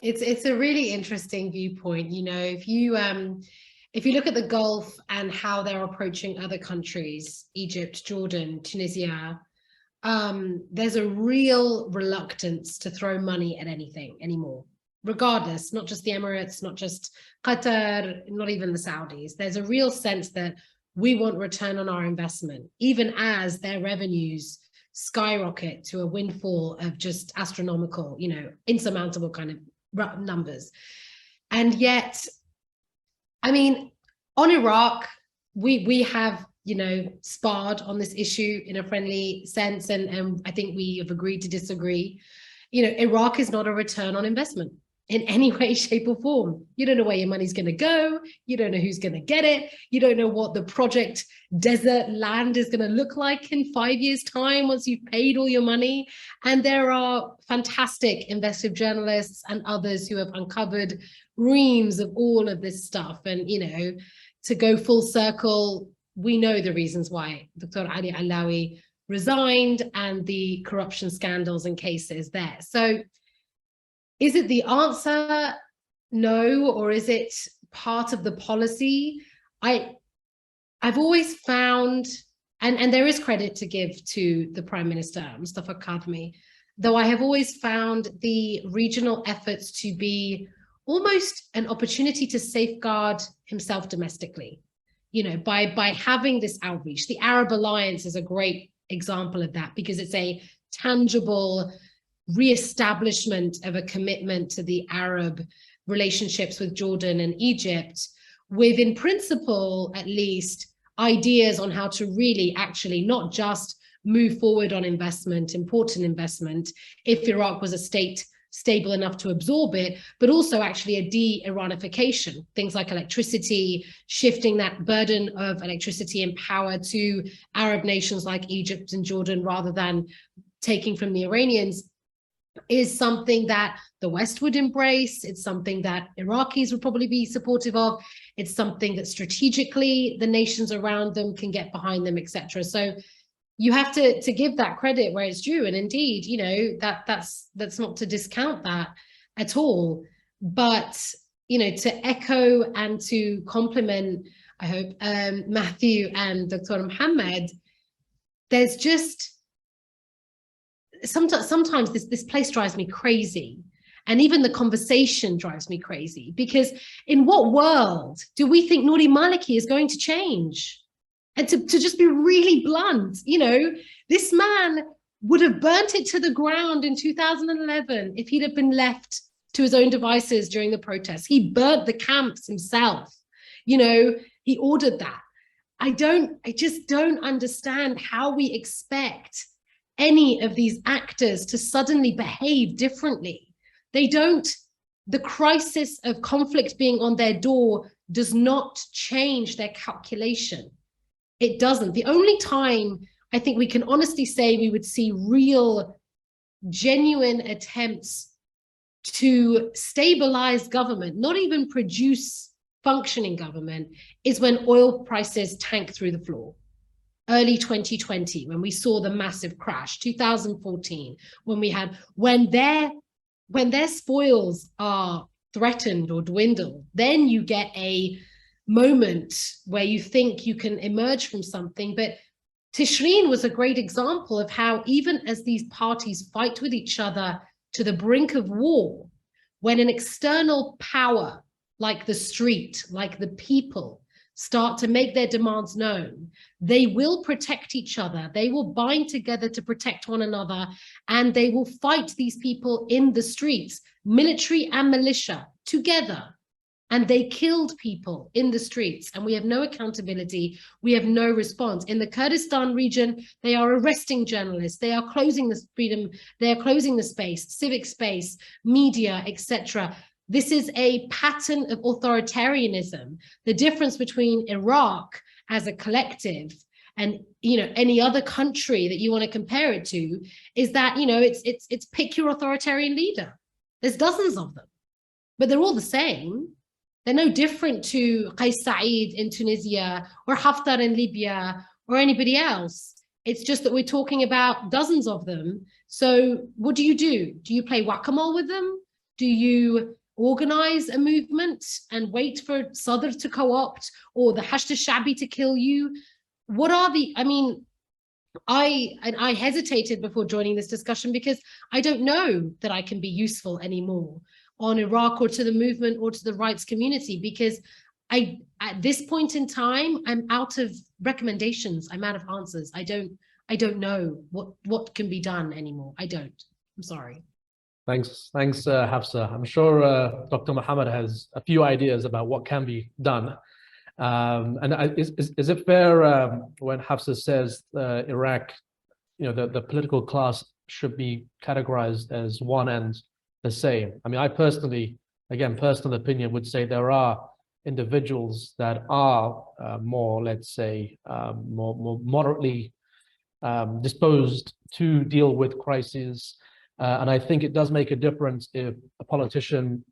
It's a really interesting viewpoint. If you look at the Gulf and how they're approaching other countries, Egypt, Jordan, Tunisia, there's a real reluctance to throw money at anything anymore, regardless, not just the Emirates, not just Qatar, not even the Saudis. There's a real sense that we want return on our investment, even as their revenues skyrocket to a windfall of just astronomical, insurmountable kind of numbers. And yet, I mean, on Iraq, we have, sparred on this issue in a friendly sense, and I think we have agreed to disagree. Iraq is not a return on investment in any way, shape, or form. You don't know where your money's going to go. You don't know who's going to get it. You don't know what the project desert land is going to look like in 5 years' time once you've paid all your money. And there are fantastic investigative journalists and others who have uncovered reams of all of this stuff. And, to go full circle, we know the reasons why Dr. Ali Alawi resigned and the corruption scandals and cases there. So is it the answer? No, or is it part of the policy? I've always found, and there is credit to give to the Prime Minister, Mustafa Kadhimi, though I have always found the regional efforts to be almost an opportunity to safeguard himself domestically, by having this outreach. The Arab Alliance is a great example of that, because it's a tangible re-establishment of a commitment to the Arab relationships with Jordan and Egypt, with, in principle, at least, ideas on how to really actually not just move forward on investment, important investment, if Iraq was a state stable enough to absorb it, but also actually a de-Iranification, things like electricity, shifting that burden of electricity and power to Arab nations like Egypt and Jordan rather than taking from the Iranians, is something that the West would embrace. It's something that Iraqis would probably be supportive of. It's something that strategically the nations around them can get behind them, etc. So you have to give that credit where it's due. And indeed, that's not to discount that at all. But, you know, to echo and to compliment, I hope, Matthew and Dr. Mohammed, there's just, sometimes this place drives me crazy. And even the conversation drives me crazy, because in what world do we think Nouri Maliki is going to change? And to just be really blunt, you know, this man would have burnt it to the ground in 2011 if he'd have been left to his own devices during the protests. He burnt the camps himself, you know, he ordered that. I just don't understand how we expect any of these actors to suddenly behave differently. They don't, the crisis of conflict being on their door does not change their calculation. It doesn't. The only time I think we can honestly say we would see real, genuine attempts to stabilize government, not even produce functioning government, is when oil prices tank through the floor. Early 2020, when we saw the massive crash, 2014, when their spoils are threatened or dwindle, then you get a moment where you think you can emerge from something. But Tishreen was a great example of how even as these parties fight with each other to the brink of war, when an external power like the street, like the people, start to make their demands known, they will protect each other. They will bind together to protect one another, and they will fight these people in the streets, military and militia together. And they killed people in the streets, and we have no accountability. We have no response. In the Kurdistan region, they are arresting journalists. They are closing the freedom. They are closing the space, civic space, media, etc. This is a pattern of authoritarianism. The difference between Iraq as a collective and, you know, any other country that you want to compare it to is that, you know, it's pick your authoritarian leader. There's dozens of them, but they're all the same. They're no different to Qais Said in Tunisia or Haftar in Libya or anybody else. It's just that we're talking about dozens of them. So what do? Do you play whack-a-mole with them? Do you organize a movement and wait for Sadr to co-opt or the Hashd al-Shabi to kill you? What are the, I mean, I hesitated before joining this discussion because I don't know that I can be useful anymore on Iraq or to the movement or to the rights community, because at this point in time, I'm out of recommendations. I'm out of answers. I don't know what can be done anymore. I don't. I'm sorry. Thanks, Hafsa. I'm sure Dr. Mohammed has a few ideas about what can be done. Is it fair when Hafsa says Iraq, you know, the political class should be categorized as one and the same? I mean, I personally, again, personal opinion, would say there are individuals that are more, let's say, more moderately disposed to deal with crises. And I think it does make a difference if a politician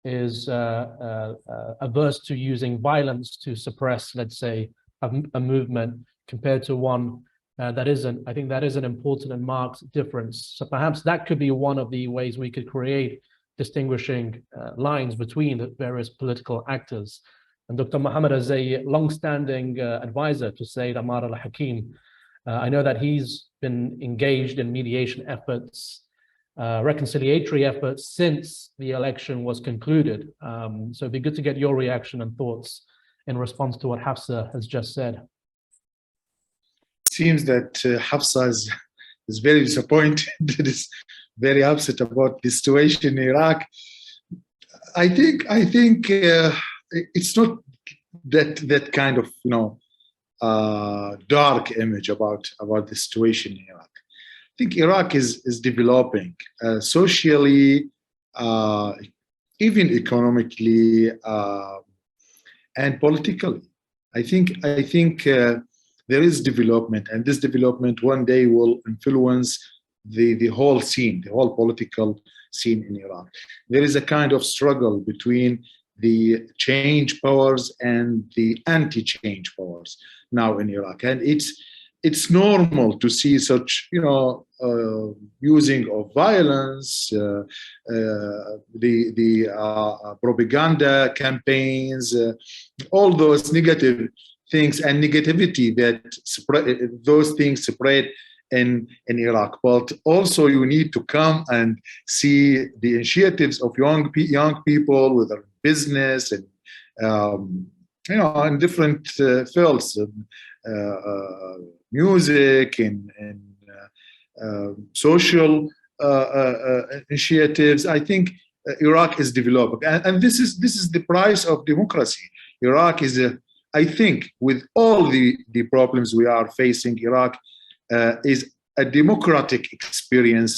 is averse to using violence to suppress, let's say, a movement compared to one that isn't. I think that is an important and marked difference. So perhaps that could be one of the ways we could create distinguishing lines between the various political actors. And Dr. Mohammed, as a long-standing advisor to Sayyid Ammar al-Hakim, I know that he's been engaged in mediation efforts, reconciliatory efforts since the election was concluded. So it'd be good to get your reaction and thoughts in response to what Hafsa has just said. Seems that Hafsa is very disappointed, is very upset about the situation in Iraq. I think it's not that kind of, you know, dark image about the situation in Iraq. I think Iraq is developing socially, even economically, and politically. I think there is development, and this development one day will influence the whole scene, the whole political scene in Iraq. There is a kind of struggle between the change powers and the anti-change powers now in Iraq, and it's normal to see such, using of violence, the propaganda campaigns, all those negative things and negativity that spread, those things spread in Iraq. But also you need to come and see the initiatives of young people with their business and in different fields, music and social initiatives. I think Iraq is developing, and this is the price of democracy. Iraq is I think with all the problems we are facing, Iraq is a democratic experience,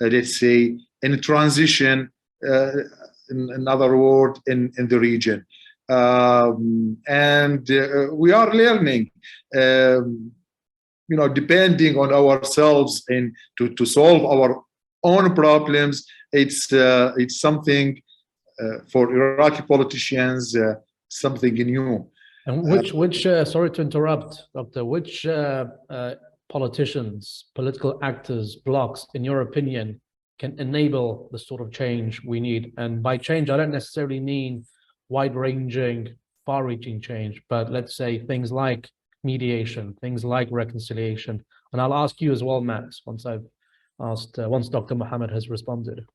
let's say, in transition, in other word, in the region. And we are learning, depending on ourselves and to solve our own problems. It's something for Iraqi politicians, something new. And which sorry to interrupt, Doctor, which politicians, political actors, blocs, in your opinion, can enable the sort of change we need? And by change, I don't necessarily mean wide-ranging, far-reaching change, but let's say things like mediation, things like reconciliation. And I'll ask you as well, Max, once Dr. Mohammed has responded.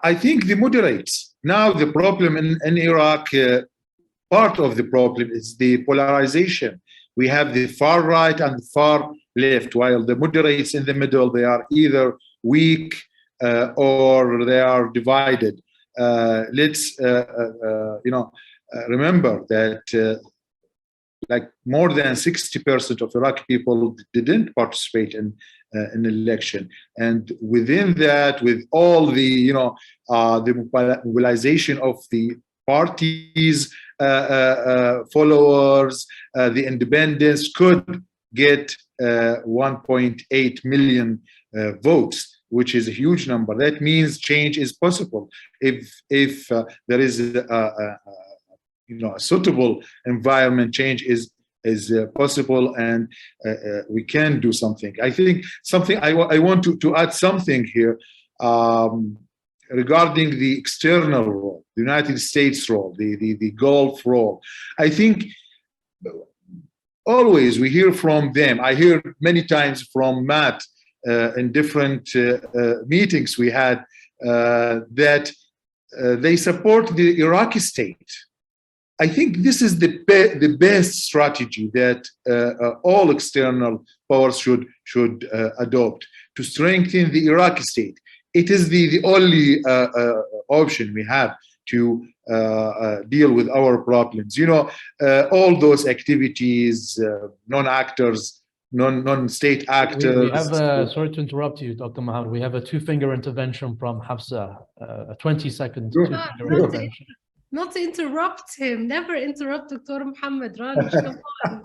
I think the moderates. Now the problem in Iraq, part of the problem is the polarization. We have the far right and the far left, while the moderates in the middle, they are either weak or they are divided. Let's remember that like more than 60% of Iraqi people didn't participate in an election, and within that, with all the the mobilization of the parties, followers, the independents could get 1.8 million votes, which is a huge number. That means change is possible if there is a suitable environment. Change is possible, and we can do something. I think something I want to add something here regarding the external role, the United States role, the Gulf role. I think always we hear from them. I hear many times from Matt in different meetings we had that they support the Iraqi state. I think this is the best strategy that all external powers should adopt to strengthen the Iraqi state. It is the only option we have to deal with our problems. All those activities, non-actors, non-state actors. We have sorry to interrupt you, Dr. Mohammed. We have a two-finger intervention from Hafsa, a 20-second two-finger intervention. Not to interrupt him. Never interrupt Dr. Mohammed. Ranj, come on.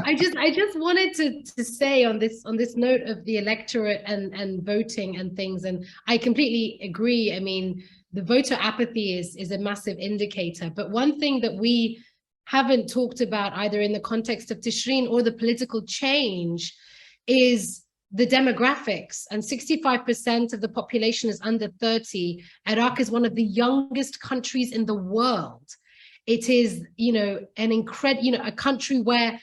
I just wanted to say on this note of the electorate and voting and things, and I completely agree. I mean, the voter apathy is a massive indicator. But one thing that we haven't talked about either in the context of Tishreen or the political change is the demographics, and 65% of the population is under 30. Iraq is one of the youngest countries in the world. It is, an incredible, a country where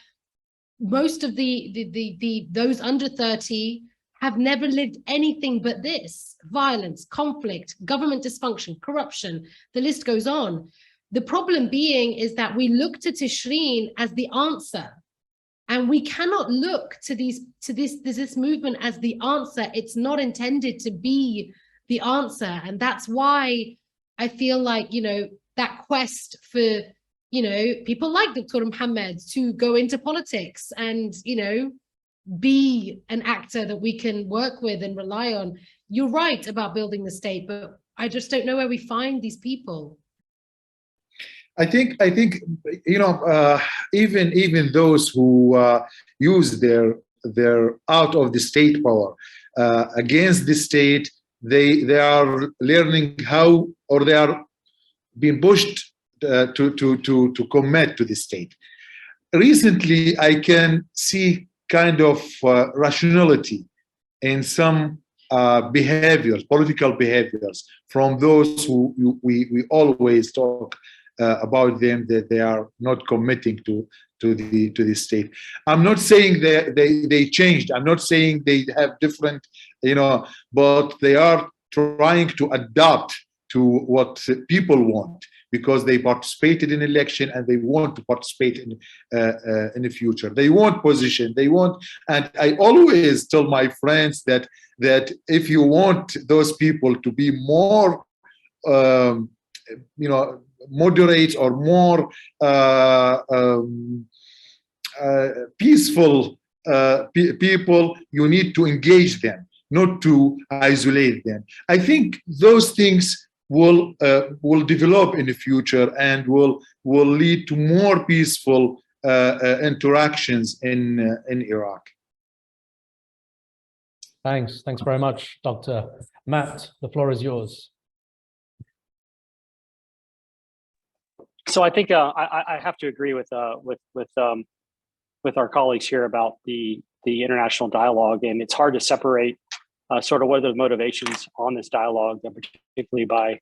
most of those under 30 have never lived anything but this: violence, conflict, government dysfunction, corruption. The list goes on. The problem being is that we look to Tishreen as the answer. And we cannot look to this movement as the answer. It's not intended to be the answer. And that's why I feel like, that quest for, people like Dr. Mohammed to go into politics and, be an actor that we can work with and rely on. You're right about building the state, but I just don't know where we find these people. I think even those who use their out of the state power against the state, they are learning how, or they are being pushed to commit to the state. Recently, I can see kind of rationality in some behaviors, political behaviors, from those who we always talk about them, that they are not committing to the state. I'm not saying that they changed. I'm not saying they have different, but they are trying to adapt to what people want, because they participated in election and they want to participate in the future. They want position. They want, and I always tell my friends that if you want those people to be more, moderate or more peaceful people, you need to engage them, not to isolate them. I think those things will develop in the future and will lead to more peaceful interactions in Iraq. Thanks very much, Dr. Matt. The floor is yours. So I think I have to agree with our colleagues here about the international dialogue, and it's hard to separate sort of what are the motivations on this dialogue, particularly by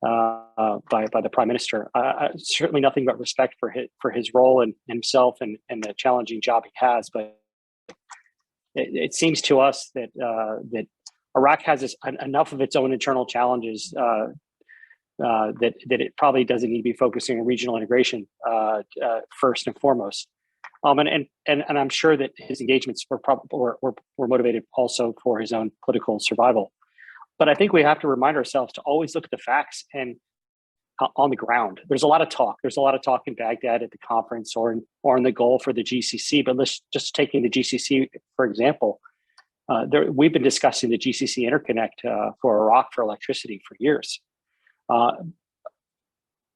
the Prime Minister. Certainly nothing but respect for his role and himself and the challenging job he has. But it seems to us that that Iraq has enough of its own internal challenges that it probably doesn't need to be focusing on regional integration first and foremost. And I'm sure that his engagements were motivated also for his own political survival. But I think we have to remind ourselves to always look at the facts and on the ground. There's a lot of talk. There's a lot of talk in Baghdad at the conference or in the goal for the GCC. But let's just taking the GCC, for example, we've been discussing the GCC interconnect for Iraq for electricity for years.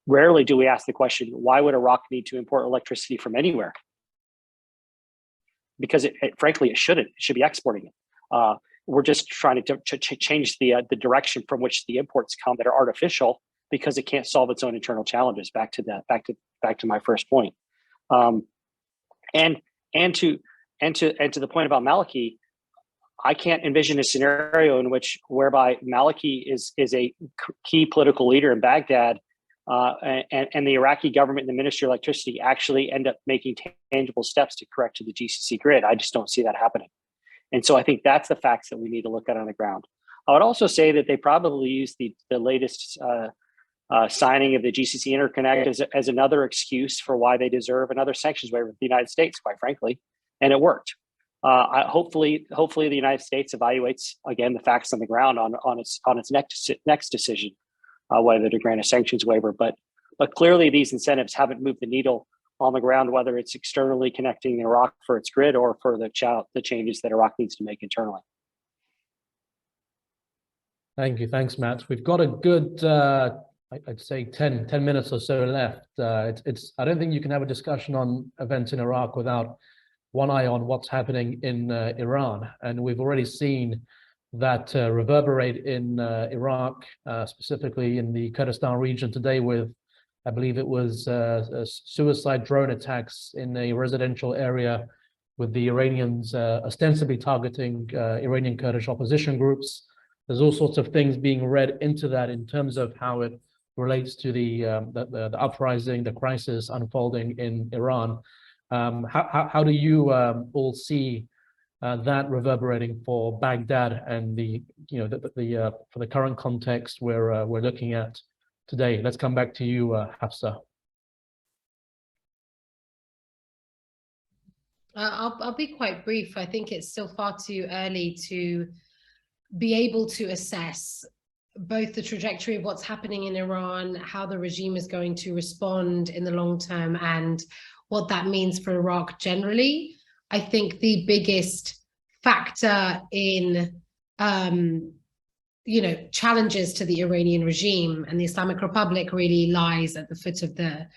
Rarely do we ask the question, why would Iraq need to import electricity from anywhere? Because frankly, it shouldn't. It should be exporting it. We're just trying to change the direction from which the imports come that are artificial, because it can't solve its own internal challenges. Back to my first point. And to the point about Maliki, I can't envision a scenario in which whereby Maliki is a key political leader in Baghdad, and the Iraqi government and the Ministry of Electricity actually end up making tangible steps to correct to the GCC grid. I just don't see that happening. And so I think that's the facts that we need to look at on the ground. I would also say that they probably used the latest signing of the GCC interconnect as another excuse for why they deserve another sanctions waiver with the United States, quite frankly, and it worked. Hopefully the United States evaluates again the facts on the ground on its next decision, whether to grant a sanctions waiver. But clearly these incentives haven't moved the needle on the ground, whether it's externally connecting Iraq for its grid or for the changes that Iraq needs to make internally. Thank you. Thanks, Matt. We've got a good, I'd say 10 minutes or so left. I don't think you can have a discussion on events in Iraq without one eye on what's happening in Iran. And we've already seen that reverberate in Iraq, specifically in the Kurdistan region today with, I believe it was suicide drone attacks in a residential area with the Iranians ostensibly targeting Iranian Kurdish opposition groups. There's all sorts of things being read into that in terms of how it relates to the uprising, the crisis unfolding in Iran. How do you all see that reverberating for Baghdad and for the current context we're looking at today? Let's come back to you, Hafsa. I'll be quite brief. I think it's still far too early to be able to assess both the trajectory of what's happening in Iran, how the regime is going to respond in the long term, and what that means for Iraq generally. I think the biggest factor in challenges to the Iranian regime and the Islamic Republic really lies at the foot of the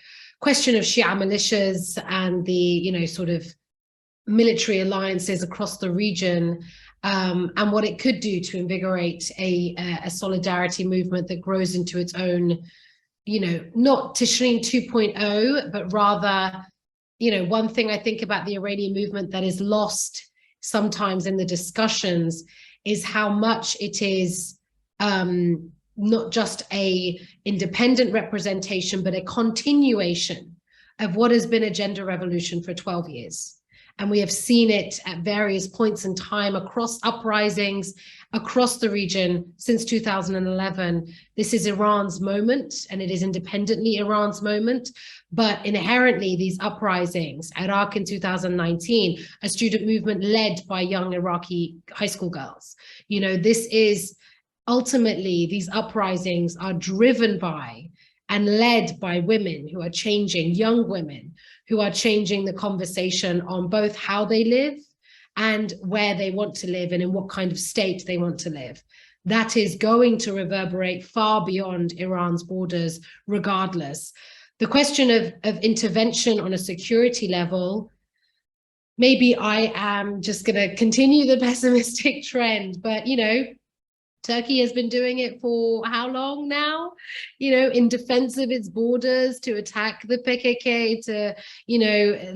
question of Shia militias and the sort of military alliances across the region, and what it could do to invigorate a solidarity movement that grows into its own, not Tishreen 2.0, but rather one thing I think about the Iranian movement that is lost sometimes in the discussions is how much it is not just a independent representation, but a continuation of what has been a gender revolution for 12 years. And we have seen it at various points in time across uprisings, across the region since 2011. This is Iran's moment, and it is independently Iran's moment. But inherently, these uprisings, Iraq in 2019, a student movement led by young Iraqi high school girls. This is ultimately, these uprisings are driven by and led by women who are changing, young women who are changing the conversation on both how they live and where they want to live and in what kind of state they want to live. That is going to reverberate far beyond Iran's borders, regardless. The question of intervention on a security level, maybe I am just going to continue the pessimistic trend, but Turkey has been doing it for how long now? In defense of its borders, to attack the PKK, to,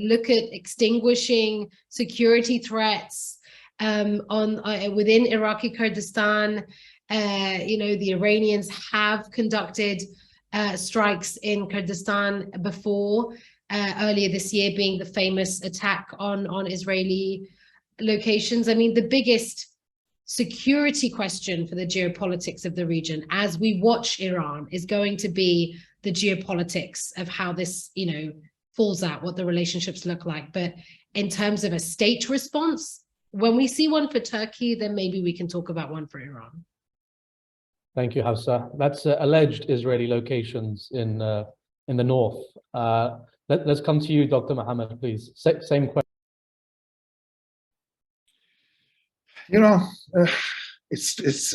look at extinguishing security threats within Iraqi Kurdistan. The Iranians have conducted strikes in Kurdistan before, earlier this year being the famous attack on Israeli locations. I mean, the biggest security question for the geopolitics of the region as we watch Iran is going to be the geopolitics of how this, falls out, what the relationships look like. But in terms of a state response, when we see one for Turkey, then maybe we can talk about one for Iran. Thank you, Hafsa. That's alleged Israeli locations in the north. Let's come to you, Dr. Mohammed, please. Same question. It's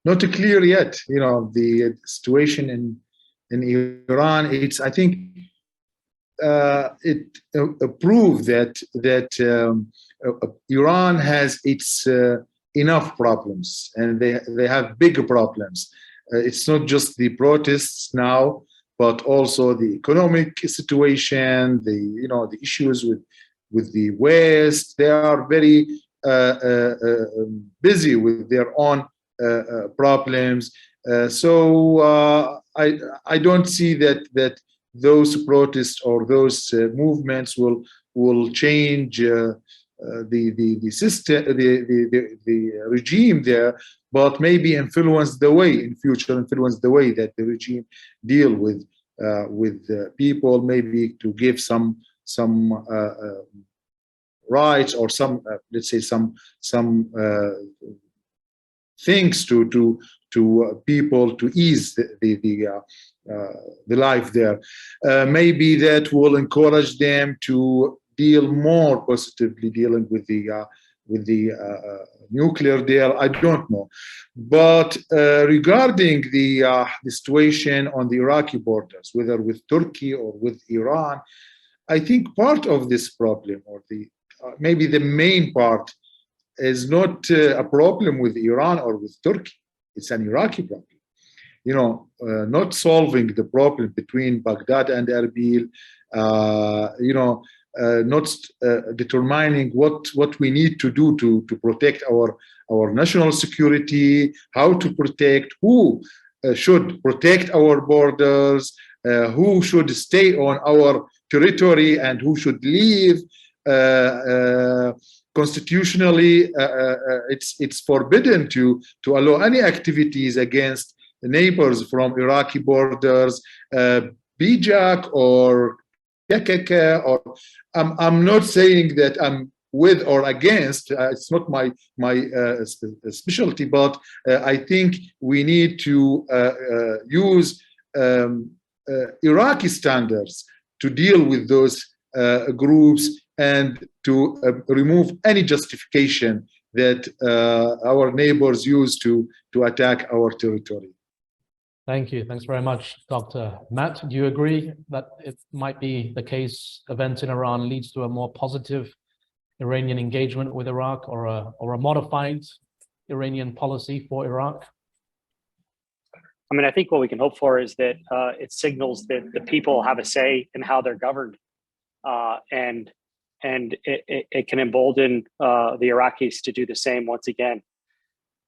not clear yet. The situation in Iran. I think it proved that Iran has its enough problems, and they have bigger problems. It's not just the protests now, but also the economic situation, the issues with the West. They are very busy with their own problems. So I don't see that those protests or those movements will change the system, the regime there, but maybe influence the way that the regime deal with people, maybe to give some rights or some let's say some things to people to ease the life there. Maybe that will encourage them to deal more positively, dealing with the nuclear deal. I don't know, but regarding the situation on the Iraqi borders, whether with Turkey or with Iran, I think part of this problem, or maybe the main part, is not a problem with Iran or with Turkey. It's an Iraqi problem. Not solving the problem between Baghdad and Erbil, not determining what we need to do to protect our national security, how to protect, who should protect our borders, who should stay on our territory and who should leave. Constitutionally, it's forbidden to allow any activities against the neighbors from Iraqi borders, BJAC or PKK, or I'm not saying that I'm with or against. It's not my specialty, but I think we need to use Iraqi standards to deal with those groups and to remove any justification that our neighbors use to attack our territory. Thank you. Thanks very much, Dr. Matt. Do you agree that it might be the case events in Iran leads to a more positive Iranian engagement with Iraq, or a modified Iranian policy for Iraq? I mean, I think what we can hope for is that it signals that the people have a say in how they're governed. and it can embolden the Iraqis to do the same once again.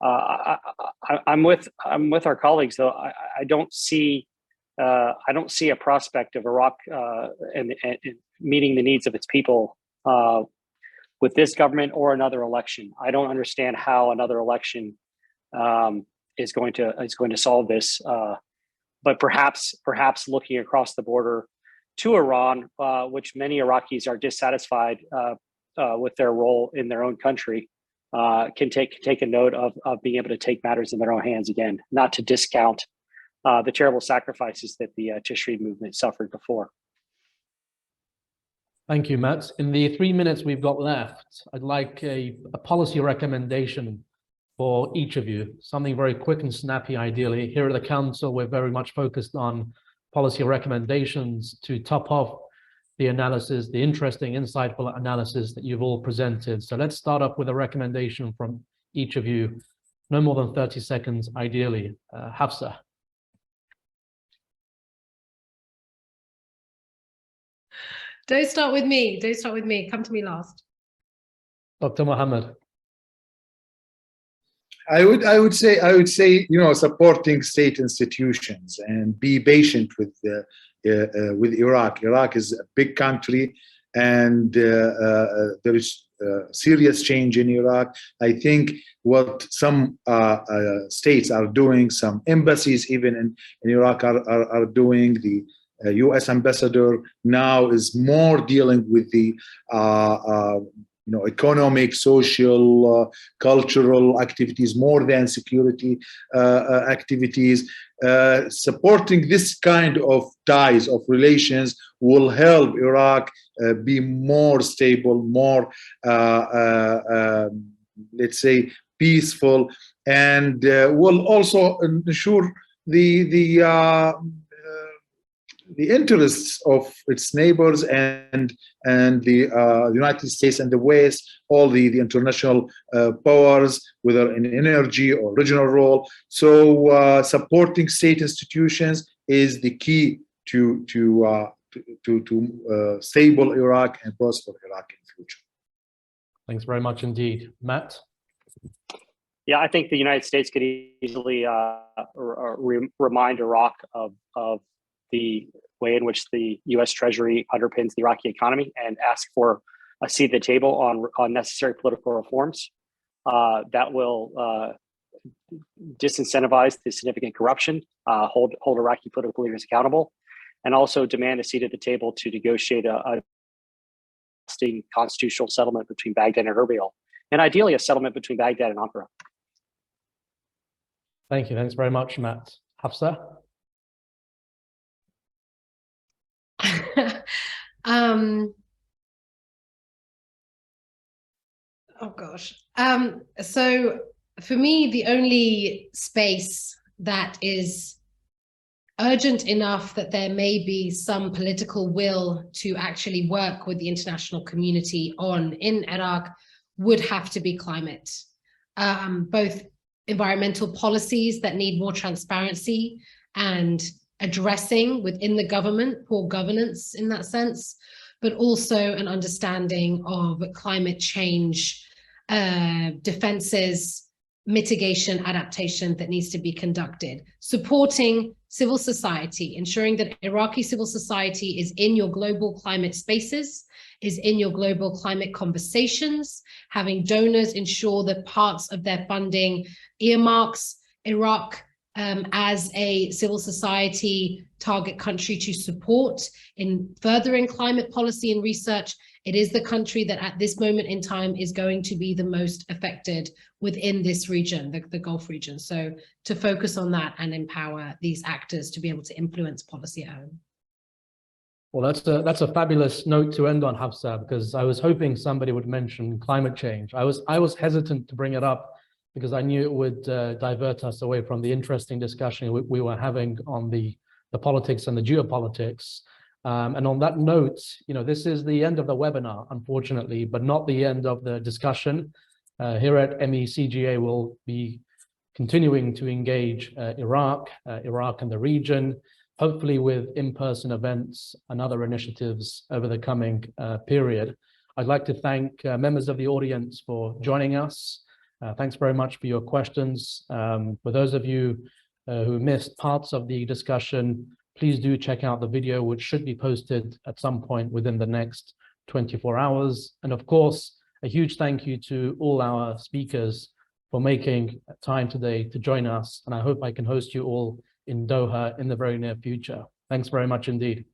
I'm with our colleagues though. I don't see a prospect of Iraq and meeting the needs of its people with this government or another election. I don't understand how another election is going to solve this. But perhaps looking across the border to Iran, which many Iraqis are dissatisfied with their role in their own country, can take a note of being able to take matters in their own hands again, not to discount the terrible sacrifices that the Tishri movement suffered before. Thank you, Matt. In the 3 minutes we've got left, I'd like a policy recommendation for each of you, something very quick and snappy, ideally. Here at the Council, we're very much focused on policy recommendations to top off the analysis, the interesting, insightful analysis that you've all presented. So let's start off with a recommendation from each of you, no more than 30 seconds, ideally. Hafsa. Don't start with me. Don't start with me. Come to me last. Dr. Mohammed. I would say, you know, supporting state institutions and be patient with Iraq. Iraq is a big country, and there is serious change in Iraq. I think what some states are doing, some embassies even in Iraq are doing. The U.S. ambassador now is more dealing with the you know, economic, social, cultural activities more than security activities. Supporting this kind of ties, of relations, will help Iraq be more stable, more, let's say, peaceful, and will also ensure the interests of its neighbors and the United States and the West, all the international powers, whether in energy or regional role. So supporting state institutions is the key to stable Iraq and prosper Iraq in the future. Thanks very much indeed. Matt? Yeah, I think the United States could easily remind Iraq of the way in which the U.S. Treasury underpins the Iraqi economy and ask for a seat at the table on necessary political reforms that will disincentivize the significant corruption, hold Iraqi political leaders accountable, and also demand a seat at the table to negotiate a constitutional settlement between Baghdad and Erbil, and ideally a settlement between Baghdad and Ankara. Thank you. Thanks very much, Matt. Hafsa? Oh gosh. So for me, the only space that is urgent enough that there may be some political will to actually work with the international community in Iraq would have to be climate. Both environmental policies that need more transparency and addressing within the government, poor governance in that sense, but also an understanding of climate change, defenses, mitigation, adaptation that needs to be conducted. Supporting civil society, ensuring that Iraqi civil society is in your global climate spaces, is in your global climate conversations, having donors ensure that parts of their funding earmarks Iraq as a civil society target country to support in furthering climate policy and research. It is the country that at this moment in time is going to be the most affected within this region, the Gulf region. So to focus on that and empower these actors to be able to influence policy at home. Well, that's a fabulous note to end on, Hafsa, because I was hoping somebody would mention climate change. I was hesitant to bring it up because I knew it would divert us away from the interesting discussion we were having on the politics and the geopolitics. And on that note, you know, this is the end of the webinar, unfortunately, but not the end of the discussion. Here at MECGA, we'll be continuing to engage Iraq and the region, hopefully with in-person events and other initiatives over the coming period. I'd like to thank members of the audience for joining us. Thanks very much for your questions. For those of you who missed parts of the discussion, please do check out the video, which should be posted at some point within the next 24 hours. And of course, a huge thank you to all our speakers for making time today to join us. And I hope I can host you all in Doha in the very near future. Thanks very much indeed.